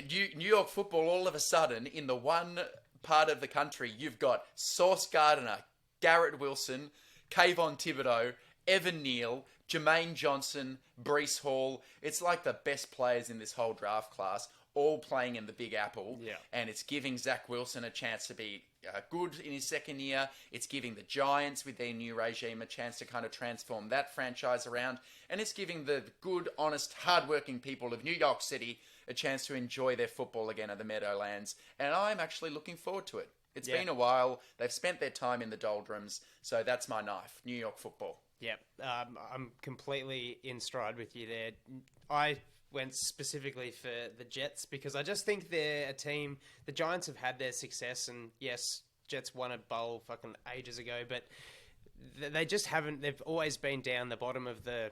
New York football, all of a sudden, in the one part of the country, you've got Sauce Gardner, Garrett Wilson, Kayvon Thibodeau, Evan Neal, Jermaine Johnson, Breece Hall. It's like the best players in this whole draft class, all playing in the Big Apple. Yeah. And it's giving Zach Wilson a chance to be good in his second year. It's giving the Giants, with their new regime, a chance to kind of transform that franchise around. And it's giving the good, honest, hardworking people of New York City a chance to enjoy their football again at the Meadowlands. And I'm actually looking forward to it. It's been a while. They've spent their time in the doldrums. So that's my knife, New York football. Yep, I'm completely in stride with you there. I went specifically for the Jets because I just think they're a team. The Giants have had their success, and yes, Jets won a bowl fucking ages ago, but they just haven't. They've always been down the bottom of the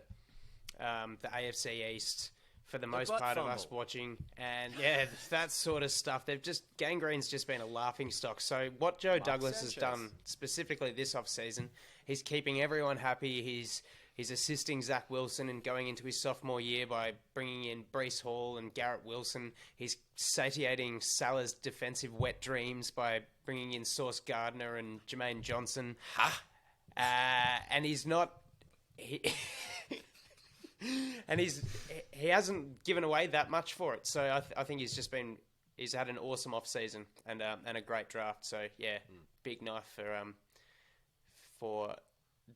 AFC East for the most part of us watching, and that sort of stuff. They've just Gangrene's just been a laughing stock. So what Joe Douglas has done specifically this offseason, he's keeping everyone happy. He's assisting Zach Wilson and going into his sophomore year by bringing in Breece Hall and Garrett Wilson. He's satiating Salah's defensive wet dreams by bringing in Sauce Gardner and Jermaine Johnson. And he's not... And he hasn't given away that much for it. So I think he's had an awesome off season and a great draft. So big knife for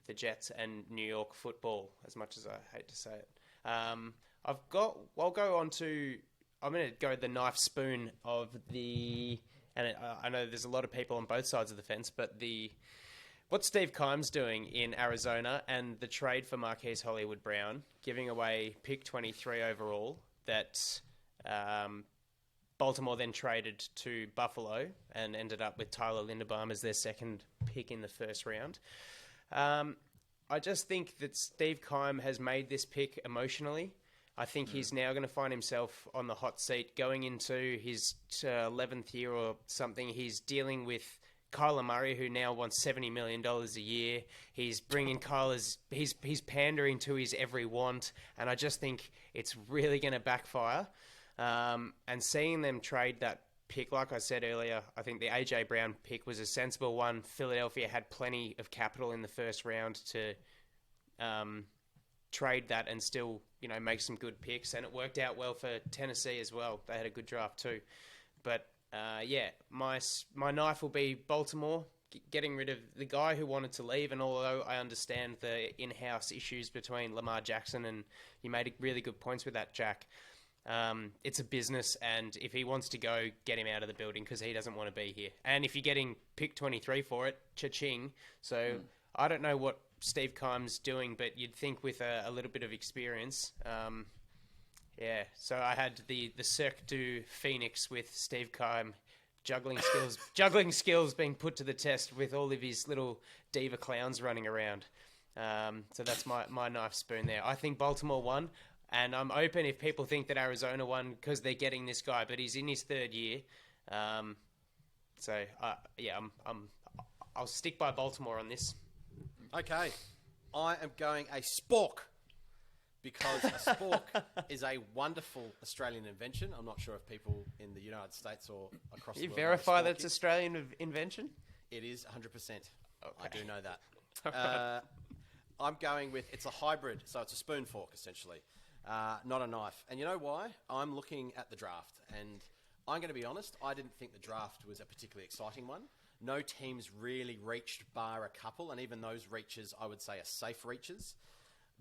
the Jets and New York football, as much as I hate to say it. I'm going to go the knife spoon of the, and I know there's a lot of people on both sides of the fence, but what Steve Keim's doing in Arizona and the trade for Marquise Hollywood-Brown, giving away pick 23 overall that Baltimore then traded to Buffalo and ended up with Tyler Linderbaum as their second pick in the first round. I just think that Steve Keim has made this pick emotionally. I think he's now going to find himself on the hot seat going into his 11th year or something. He's dealing with Kyler Murray, who now wants $70 million a year. He's bringing he's pandering to his every want, and I just think it's really going to backfire. And seeing them trade that pick, like I said earlier, I think the A.J. Brown pick was a sensible one. Philadelphia had plenty of capital in the first round to trade that and still, make some good picks, and it worked out well for Tennessee as well. They had a good draft too. But my knife will be Baltimore, getting rid of the guy who wanted to leave. And although I understand the in-house issues between Lamar Jackson, and you made really good points with that, Jack, it's a business, and if he wants to go, get him out of the building because he doesn't want to be here. And if you're getting pick 23 for it, cha-ching. So I don't know what Steve Keim's doing, but you'd think with a little bit of experience... so I had the Cirque du Phoenix with Steve Keim, juggling skills being put to the test with all of his little diva clowns running around. So that's my knife spoon there. I think Baltimore won, and I'm open if people think that Arizona won because they're getting this guy, but he's in his third year. I'll stick by Baltimore on this. Okay, I am going a spork. Because a spork is a wonderful Australian invention. I'm not sure if people in the United States or across the world... You verify that it's Australian invention? It is 100%. Okay. I do know that. I'm going with... It's a hybrid, so it's a spoon fork, essentially. Not a knife. And you know why? I'm looking at the draft, and I'm going to be honest, I didn't think the draft was a particularly exciting one. No teams really reached bar a couple, and even those reaches, I would say, are safe reaches.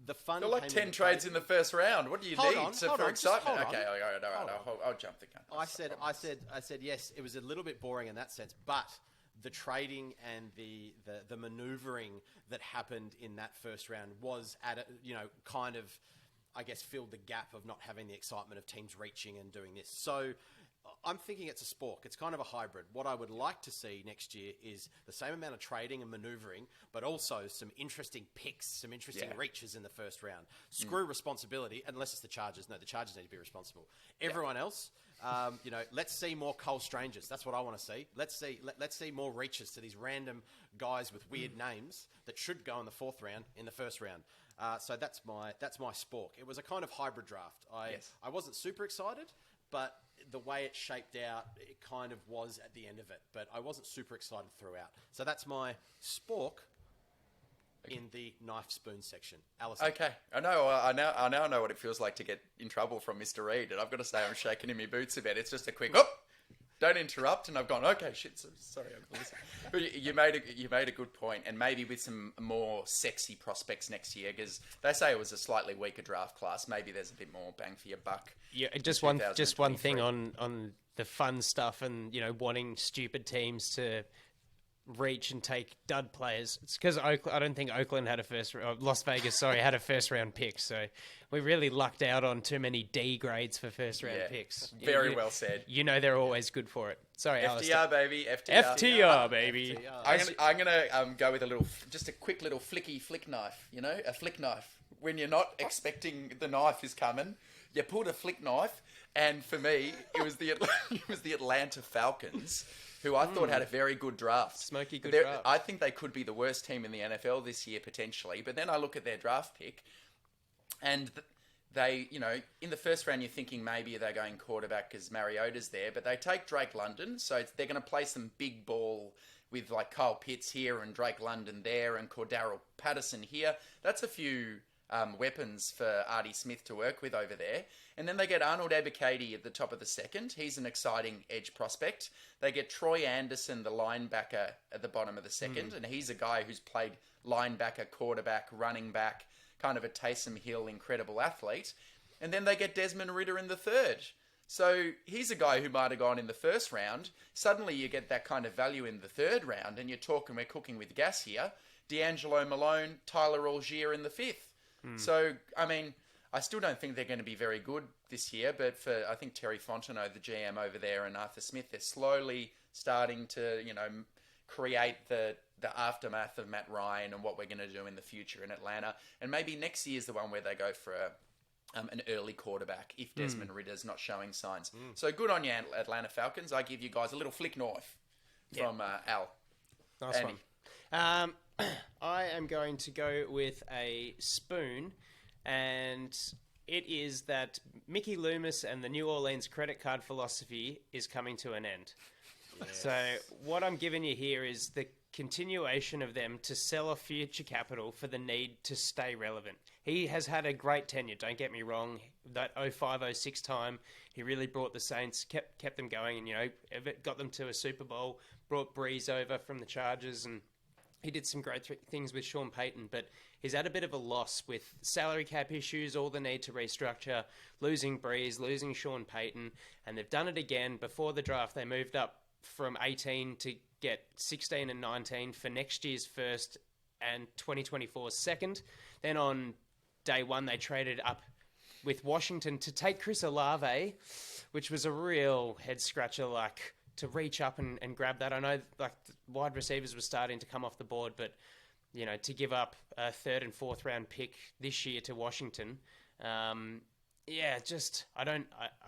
The fun. There are like 10 trades in the first round. What do you need for excitement? Okay, all right. I'll jump the gun. I said yes. It was a little bit boring in that sense, but the trading and the manoeuvring that happened in that first round was kind of, I guess, filled the gap of not having the excitement of teams reaching and doing this. So I'm thinking it's a spork. It's kind of a hybrid. What I would like to see next year is the same amount of trading and manoeuvring, but also some interesting picks, some interesting reaches in the first round. Screw responsibility, unless it's the Chargers. No, the Chargers need to be responsible. Everyone else, let's see more Cole Strangers. That's what I want to see. Let's see more reaches to these random guys with weird names that should go in the fourth round, in the first round. So that's my spork. It was a kind of hybrid draft. I wasn't super excited, but the way it shaped out, it kind of was at the end of it. But I wasn't super excited throughout. So that's my spork in the knife spoon section. Alison. Okay, I now know what it feels like to get in trouble from Mr. Reed, and I've got to say I'm shaking in my boots a bit. It's just a quick, don't interrupt, and I've gone, okay, shit, sorry, I'm going to listen. But you made a good point, and maybe with some more sexy prospects next year, because they say it was a slightly weaker draft class. Maybe there's a bit more bang for your buck. Yeah, just one thing on the fun stuff, and wanting stupid teams to reach and take dud players. It's because I don't think Oakland had Las Vegas, had a first round pick. So we really lucked out on too many D grades for first round picks. Very well said. They're always good for it. Sorry, FTR baby, FTR baby. I'm gonna go with just a quick little flick knife. A flick knife. When you're not expecting the knife is coming, you pulled a flick knife, and for me, it was the Atlanta Falcons, who I thought had a very good draft. Smoky good draft. I think they could be the worst team in the NFL this year, potentially. But then I look at their draft pick, and they, in the first round, you're thinking maybe they're going quarterback because Mariota's there. But they take Drake London, so they're going to play some big ball with like Kyle Pitts here and Drake London there and Cordarrelle Patterson here. That's a few weapons for Artie Smith to work with over there. And then they get Arnold Ebiketie at the top of the second. He's an exciting edge prospect. They get Troy Anderson, the linebacker, at the bottom of the second. And he's a guy who's played linebacker, quarterback, running back, kind of a Taysom Hill incredible athlete. And then they get Desmond Ridder in the third. So he's a guy who might have gone in the first round. Suddenly you get that kind of value in the third round, and we're cooking with gas here. D'Angelo Malone, Tyler Algier in the fifth. So, I still don't think they're going to be very good this year, but I think Terry Fontenot, the GM over there, and Arthur Smith, they're slowly starting to, create the aftermath of Matt Ryan and what we're going to do in the future in Atlanta. And maybe next year's the one where they go for an early quarterback if Desmond Ridder's not showing signs. So good on you, Atlanta Falcons. I give you guys a little flick knife from Al. Nice Andy. one. I am going to go with a spoon, and it is that Mickey Loomis and the New Orleans credit card philosophy is coming to an end. Yes. So what I'm giving you here is the continuation of them to sell off future capital for the need to stay relevant. He has had a great tenure, don't get me wrong. That 05-06 time, he really brought the Saints, kept them going, and got them to a Super Bowl, brought Breeze over from the Chargers, and he did some great things with Sean Payton, but he's had a bit of a loss with salary cap issues, all the need to restructure, losing Breeze, losing Sean Payton, and they've done it again. Before the draft, they moved up from 18 to get 16 and 19 for next year's first and 2024's second. Then on day one, they traded up with Washington to take Chris Olave, which was a real head-scratcher, to reach up and grab that. I know the wide receivers were starting to come off the board, but to give up a third and fourth round pick this year to Washington, I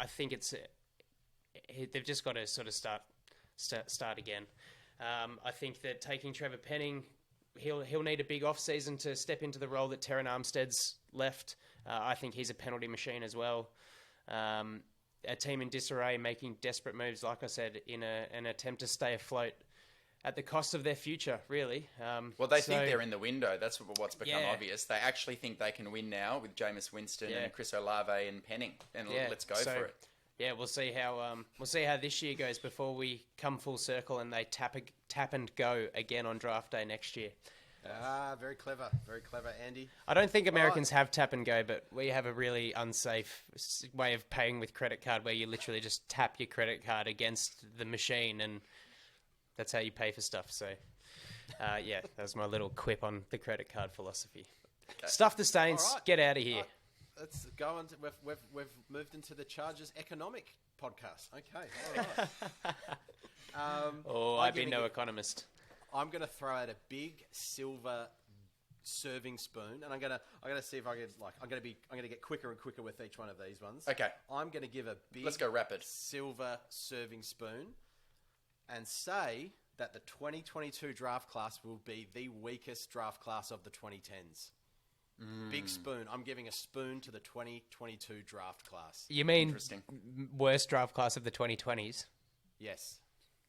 think they've just got to sort of start again. I think that taking Trevor Penning, he'll need a big off season to step into the role that Terran Armstead's left. I think he's a penalty machine as well. A team in disarray, making desperate moves, like I said, in an attempt to stay afloat at the cost of their future, really. They think they're in the window. That's what's become obvious. They actually think they can win now with Jameis Winston and Chris Olave and Penning. And let's go for it. Yeah, we'll see how this year goes before we come full circle and they tap and go again on draft day next year. Very clever, Andy. I don't think Americans have tap and go, but we have a really unsafe way of paying with credit card where you literally just tap your credit card against the machine and that's how you pay for stuff. So, that was my little quip on the credit card philosophy. Okay. Stuff the Saints, get out of here. let's go on. We've moved into the Chargers economic podcast. Okay, all right. I've been no economist. I'm going to throw out a big silver serving spoon, and I'm gonna see if I can I'm gonna get quicker and quicker with each one of these ones. Okay. I'm gonna give a big Let's go rapid. silver serving spoon, and say that the 2022 draft class will be the weakest draft class of the 2010s. Big spoon. I'm giving a spoon to the 2022 draft class. You mean worst draft class of the 2020s? Yes.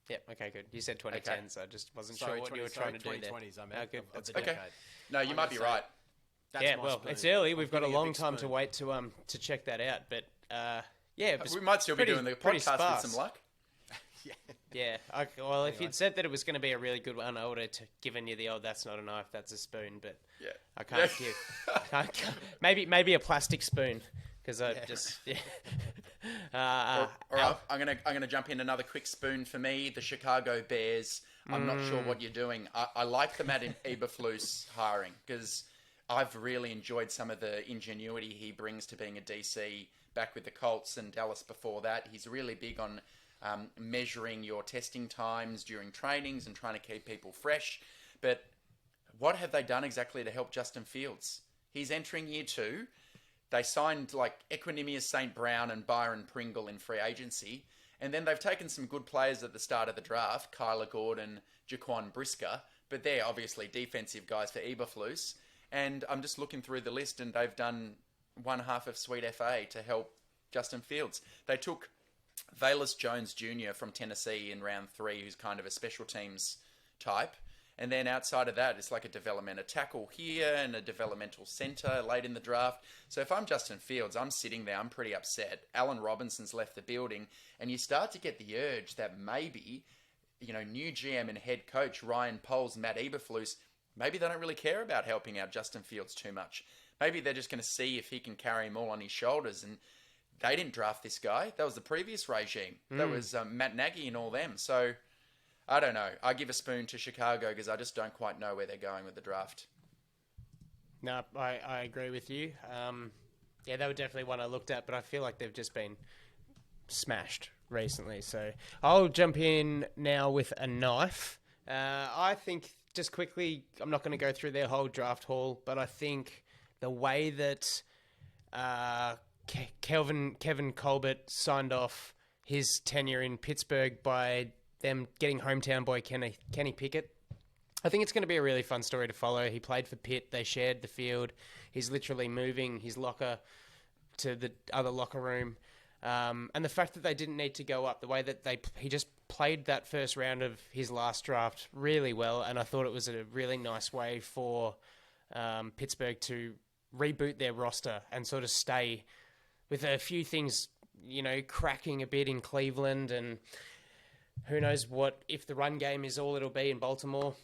Yep. Okay. Good. You said 2010s. So I just wasn't sure what you were trying to do there. 2020s. I meant. Good. That's okay. No, you might be right. Yeah. Well, it's early. We've got a long time to wait to check that out. But yeah, we might still be doing the podcast with some luck. Yeah. Okay, well, if you'd said that it was going to be a really good one, I would have given you the old "that's not a knife, that's a spoon." But yeah, I can't give. Maybe a plastic spoon because I just. Yeah. All right, I'm gonna jump in another quick spoon for me. The Chicago Bears. I'm not sure what you're doing. I like the Matt Eberflus hiring because I've really enjoyed some of the ingenuity he brings to being a DC back with the Colts and Dallas before that. He's really big on measuring your testing times during trainings and trying to keep people fresh. But what have they done exactly to help Justin Fields? He's entering year 2. They signed like Equanimous St. Brown and Byron Pringle in free agency. And then they've taken some good players at the start of the draft, Kyler Gordon, Jaquan Brisker, but they're obviously defensive guys for Eberflus. And I'm just looking through the list and they've done one half of Sweet FA to help Justin Fields. They took Valus Jones Jr. from Tennessee in round 3, who's kind of a special teams type. And then outside of that, it's like a developmental tackle here and a developmental center late in the draft. So if I'm Justin Fields, I'm sitting there, I'm pretty upset. Allen Robinson's left the building, and you start to get the urge that maybe, new GM and head coach Ryan Poles, Matt Eberflus, maybe they don't really care about helping out Justin Fields too much. Maybe they're just going to see if he can carry him all on his shoulders. And they didn't draft this guy. That was the previous regime. That was Matt Nagy and all them. So I don't know. I give a spoon to Chicago because I just don't quite know where they're going with the draft. No, I agree with you. Yeah, they were definitely one I looked at, but I feel like they've just been smashed recently. So I'll jump in now with a knife. I think, just quickly, I'm not going to go through their whole draft haul, but I think the way that Kevin Colbert signed off his tenure in Pittsburgh by them getting hometown boy Kenny Pickett, I think it's going to be a really fun story to follow. He played for Pitt. They shared the field. He's literally moving his locker to the other locker room. And the fact that they didn't need to go up, the way that he just played that first round of his last draft really well, and I thought it was a really nice way for Pittsburgh to reboot their roster and sort of stay with a few things, cracking a bit in Cleveland, and who knows what if the run game is all it'll be in Baltimore.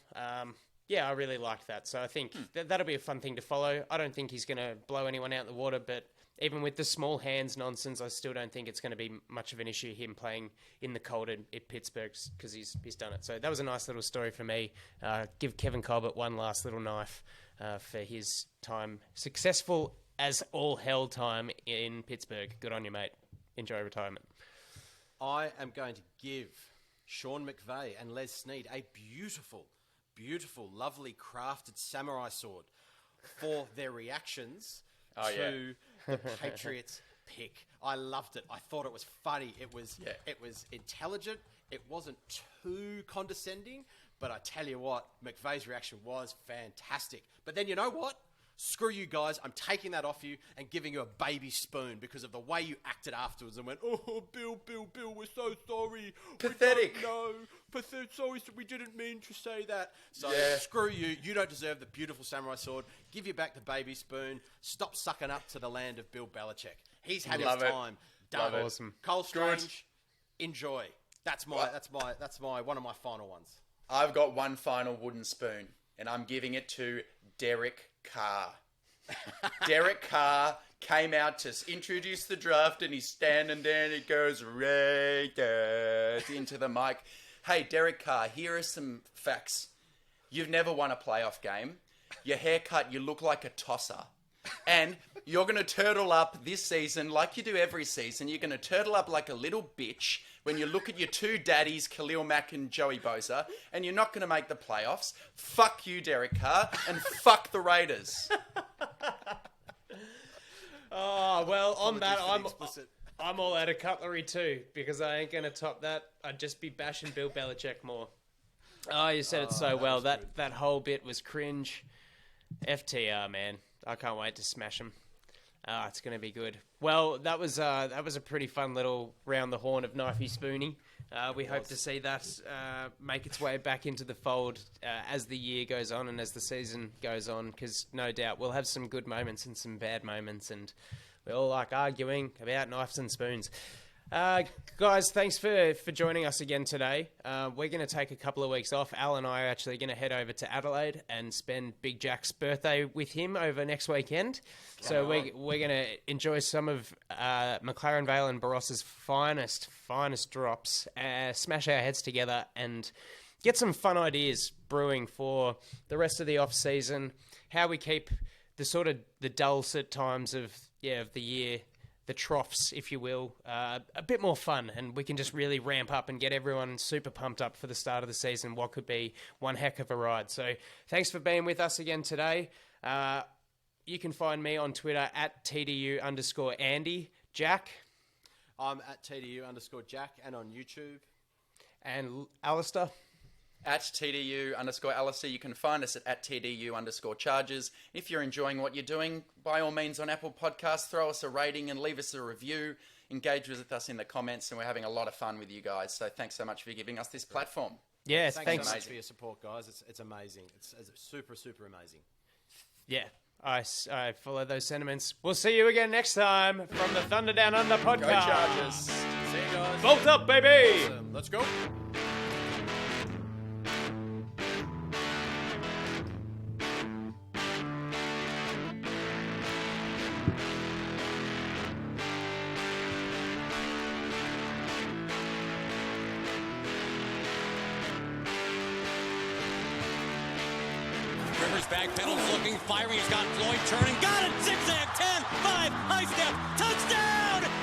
Yeah, I really liked that. So I think that'll be a fun thing to follow. I don't think he's going to blow anyone out the water, but even with the small hands nonsense, I still don't think it's going to be much of an issue, him playing in the cold at Pittsburgh, because he's done it. So that was a nice little story for me. Give Kevin Colbert one last little knife for his time. Successful as all hell time in Pittsburgh. Good on you, mate. Enjoy retirement. I am going to give Sean McVay and Les Snead a beautiful, lovely crafted samurai sword for their reactions to the Patriots pick. I loved it. I thought it was funny. It was intelligent. It wasn't too condescending, but I tell you what, McVay's reaction was fantastic. But then you know what? Screw you guys, I'm taking that off you and giving you a baby spoon because of the way you acted afterwards and went, oh, Bill, we're so sorry. Pathetic. No, pathetic. Sorry, we didn't mean to say that. So screw you. You don't deserve the beautiful samurai sword. Give you back the baby spoon. Stop sucking up to the land of Bill Belichick. He's had his time. Done. Awesome. Cole Strange, enjoy. That's my one of my final ones. I've got one final wooden spoon, and I'm giving it to Derek Carr. Derek Carr came out to introduce the draft, and he's standing there and he goes Raiders into the mic. Hey, Derek Carr, here are some facts. You've never won a playoff game. Your haircut, you look like a tosser. And you're going to turtle up this season like you do every season. You're going to turtle up like a little bitch when you look at your two daddies, Khalil Mack and Joey Bosa, and you're not going to make the playoffs. Fuck you, Derek Carr, and fuck the Raiders. Oh, well, on that, I'm all out of cutlery too, because I ain't going to top that. I'd just be bashing Bill Belichick more. Oh, you said it so well. That whole bit was cringe. FTR, man. I can't wait to smash him. It's going to be good. Well, that was a pretty fun little round the horn of Knifey Spoony. We hope to see that make its way back into the fold as the year goes on and as the season goes on, because no doubt we'll have some good moments and some bad moments, and we all like arguing about knives and spoons. Guys, thanks for joining us again today. We're going to take a couple of weeks off. Al and I are actually going to head over to Adelaide and spend Big Jack's birthday with him over next weekend. So we're going to enjoy some of McLaren Vale and Barossa's finest drops, smash our heads together and get some fun ideas brewing for the rest of the off-season, how we keep the sort of the dulcet times of the year, the troughs, if you will, a bit more fun, and we can just really ramp up and get everyone super pumped up for the start of the season, what could be one heck of a ride. So thanks for being with us again today. You can find me on Twitter at TDU_Andy. Jack? I'm at TDU_Jack and on YouTube. And Alistair? At TDU_Alistair. You can find us at TDU_Charges. If you're enjoying what you're doing, by all means on Apple Podcasts, throw us a rating and leave us a review. Engage with us in the comments, and we're having a lot of fun with you guys. So thanks so much for giving us this platform. Yes, thanks so much for your support, guys. It's amazing. It's super, super amazing. Yeah, I follow those sentiments. We'll see you again next time from the Thunder Down Under podcast. Go Chargers. See you guys. Bolt up, baby. Awesome. Let's go. Back pedals looking, firing. He's got Floyd turning. Got it. Zigzag. 10, 5, high step. Touchdown.